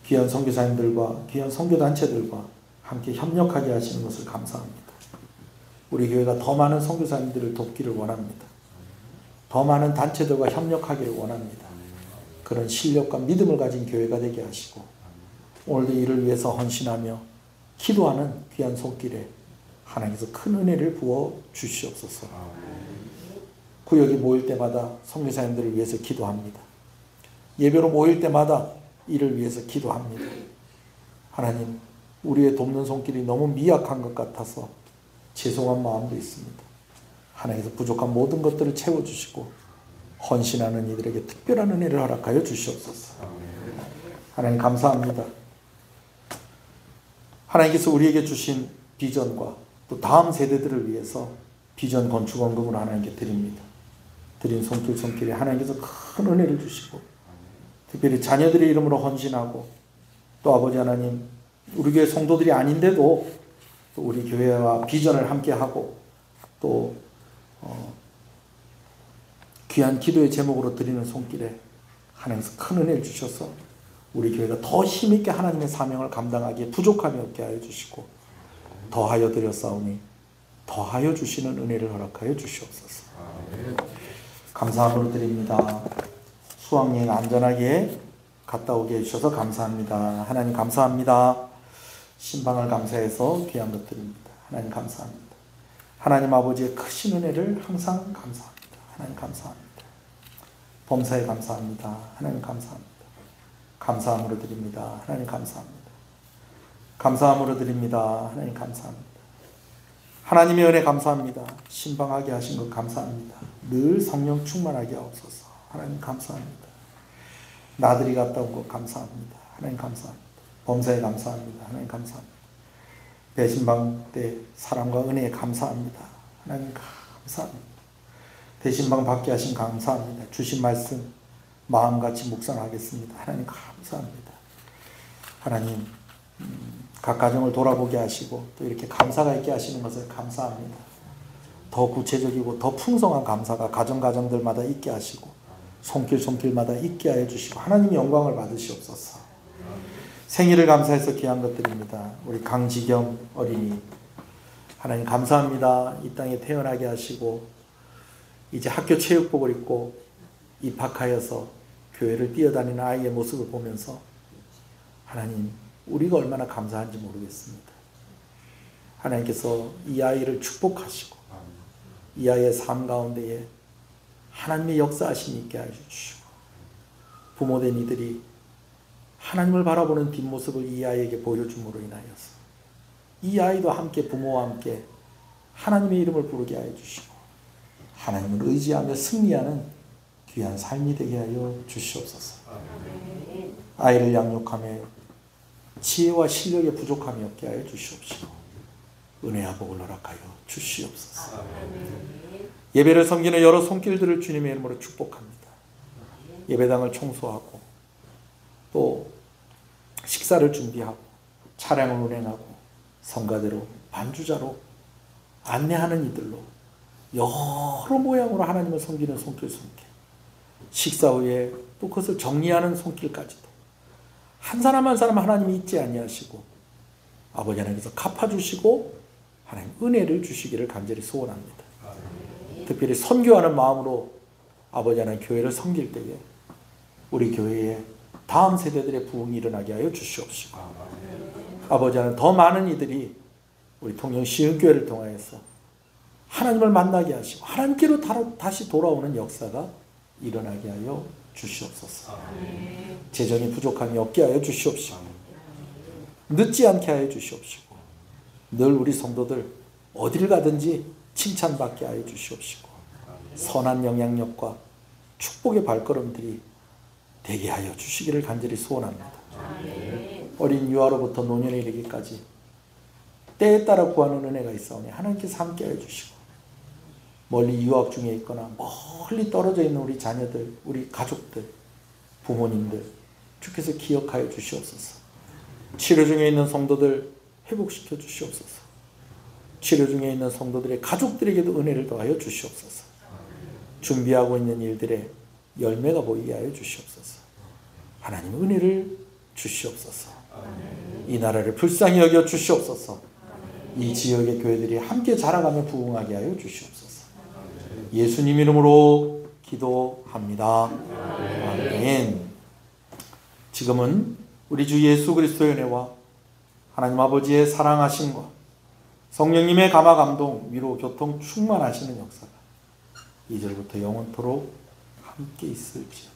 귀한 선교사님들과 귀한 선교단체들과 함께 협력하게 하시는 것을 감사합니다. 우리 교회가 더 많은 선교사님들을 돕기를 원합니다. 더 많은 단체들과 협력하기를 원합니다. 그런 실력과 믿음을 가진 교회가 되게 하시고, 오늘도 이를 위해서 헌신하며 기도하는 귀한 손길에 하나님께서 큰 은혜를 부어 주시옵소서. 구역이 모일 때마다 선교사님들을 위해서 기도합니다. 예배로 모일 때마다 이를 위해서 기도합니다. 하나님, 우리의 돕는 손길이 너무 미약한 것 같아서 죄송한 마음도 있습니다. 하나님께서 부족한 모든 것들을 채워주시고 헌신하는 이들에게 특별한 은혜를 허락하여 주시옵소서. 하나님, 감사합니다. 하나님께서 우리에게 주신 비전과 또 다음 세대들을 위해서 비전 건축원금을 하나님께 드립니다. 드린 손길에 하나님께서 큰 은혜를 주시고, 특별히 자녀들의 이름으로 헌신하고, 또 아버지 하나님, 우리 교회 성도들이 아닌데도 또 우리 교회와 비전을 함께하고, 또 귀한 기도의 제목으로 드리는 손길에 하나님께서 큰 은혜를 주셔서 우리 교회가 더 힘있게 하나님의 사명을 감당하기에 부족함이 없게 하여 주시고 더하여 드렸사오니 더하여 주시는 은혜를 허락하여 주시옵소서. 감사함으로 드립니다. 수학여행 안전하게 갔다 오게 해주셔서 감사합니다. 하나님 감사합니다. 신방을 감사해서 귀한 것 드립니다. 하나님 감사합니다. 하나님 아버지의 크신 은혜를 항상 감사합니다. 하나님 감사합니다. 범사에 감사합니다. 하나님 감사합니다. 감사함으로 드립니다. 하나님 감사합니다. 감사함으로 드립니다. 하나님 감사합니다. 하나님의 은혜 감사합니다. 신방하게 하신 것 감사합니다. 늘 성령 충만하게 하옵소서. 하나님 감사합니다. 나들이 갔다 온 것 감사합니다. 하나님 감사합니다. 범사에 감사합니다. 하나님 감사합니다. 배신방 때 사랑과 은혜에 감사합니다. 하나님 감사합니다. 배신방 받게 하신 감사합니다. 주신 말씀 마음같이 묵상하겠습니다. 하나님 감사합니다. 하나님 각 가정을 돌아보게 하시고 또 이렇게 감사가 있게 하시는 것을 감사합니다. 더 구체적이고 더 풍성한 감사가 가정들마다 있게 하시고 손길마다 있게 하여 주시고 하나님의 영광을 받으시옵소서. 생일을 감사해서 귀한 것들입니다. 우리 강지경 어린이 하나님 감사합니다. 이 땅에 태어나게 하시고 이제 학교 체육복을 입고 입학하여서 교회를 뛰어다니는 아이의 모습을 보면서 하나님 우리가 얼마나 감사한지 모르겠습니다. 하나님께서 이 아이를 축복하시고 이 아이의 삶 가운데에 하나님의 역사하심이 있게 하여 주시고 부모된 이들이 하나님을 바라보는 뒷모습을 이 아이에게 보여줌으로 인하여서 이 아이도 함께 부모와 함께 하나님의 이름을 부르게 하여 주시고 하나님을 의지하며 승리하는 귀한 삶이 되게 하여 주시옵소서. 아이를 양육하며 지혜와 실력의 부족함이 없게 하여 주시옵시고 은혜와 복을 허락하여 주시옵소서. 예배를 섬기는 여러 손길들을 주님의 이름으로 축복합니다. 예배당을 청소하고 또 식사를 준비하고 차량을 운행하고 성가대로 반주자로 안내하는 이들로 여러 모양으로 하나님을 섬기는 손길 식사 후에 또 그것을 정리하는 손길까지도 한 사람 한 사람 하나님이 잊지 아니하시고 아버지 하나님께서 갚아주시고 하나님 은혜를 주시기를 간절히 소원합니다. 특별히 선교하는 마음으로 아버지 하나님 교회를 섬길 때에 우리 교회에 다음 세대들의 부흥이 일어나게 하여 주시옵시고 아버지 하나님 더 많은 이들이 우리 통영 시흥교회를 통하여서 하나님을 만나게 하시고 하나님께로 다시 돌아오는 역사가 일어나게 하여 주시옵소서. 재정이 부족함이 없게 하여 주시옵시고 늦지 않게 하여 주시옵시고 늘 우리 성도들 어딜 가든지 칭찬받게 하여 주시옵시고 선한 영향력과 축복의 발걸음들이 되게 하여 주시기를 간절히 소원합니다. 어린 유아로부터 노년에 이르기까지 때에 따라 구하는 은혜가 있사오니 하나님께서 함께 하여 주시고 멀리 유학 중에 있거나 멀리 떨어져 있는 우리 자녀들, 우리 가족들, 부모님들 주께서 기억하여 주시옵소서. 치료 중에 있는 성도들 회복시켜 주시옵소서. 치료 중에 있는 성도들의 가족들에게도 은혜를 더하여 주시옵소서. 준비하고 있는 일들의 열매가 보이게 하여 주시옵소서. 하나님 은혜를 주시옵소서. 이 나라를 불쌍히 여겨 주시옵소서. 이 지역의 교회들이 함께 자라가며 부흥하게 하여 주시옵소서. 예수님 이름으로 기도합니다. 아멘. 지금은 우리 주 예수 그리스도의 은혜와 하나님 아버지의 사랑하심과 성령님의 감화 감동 위로 교통 충만하시는 역사가 2절부터 영원토록 함께 있을지어다.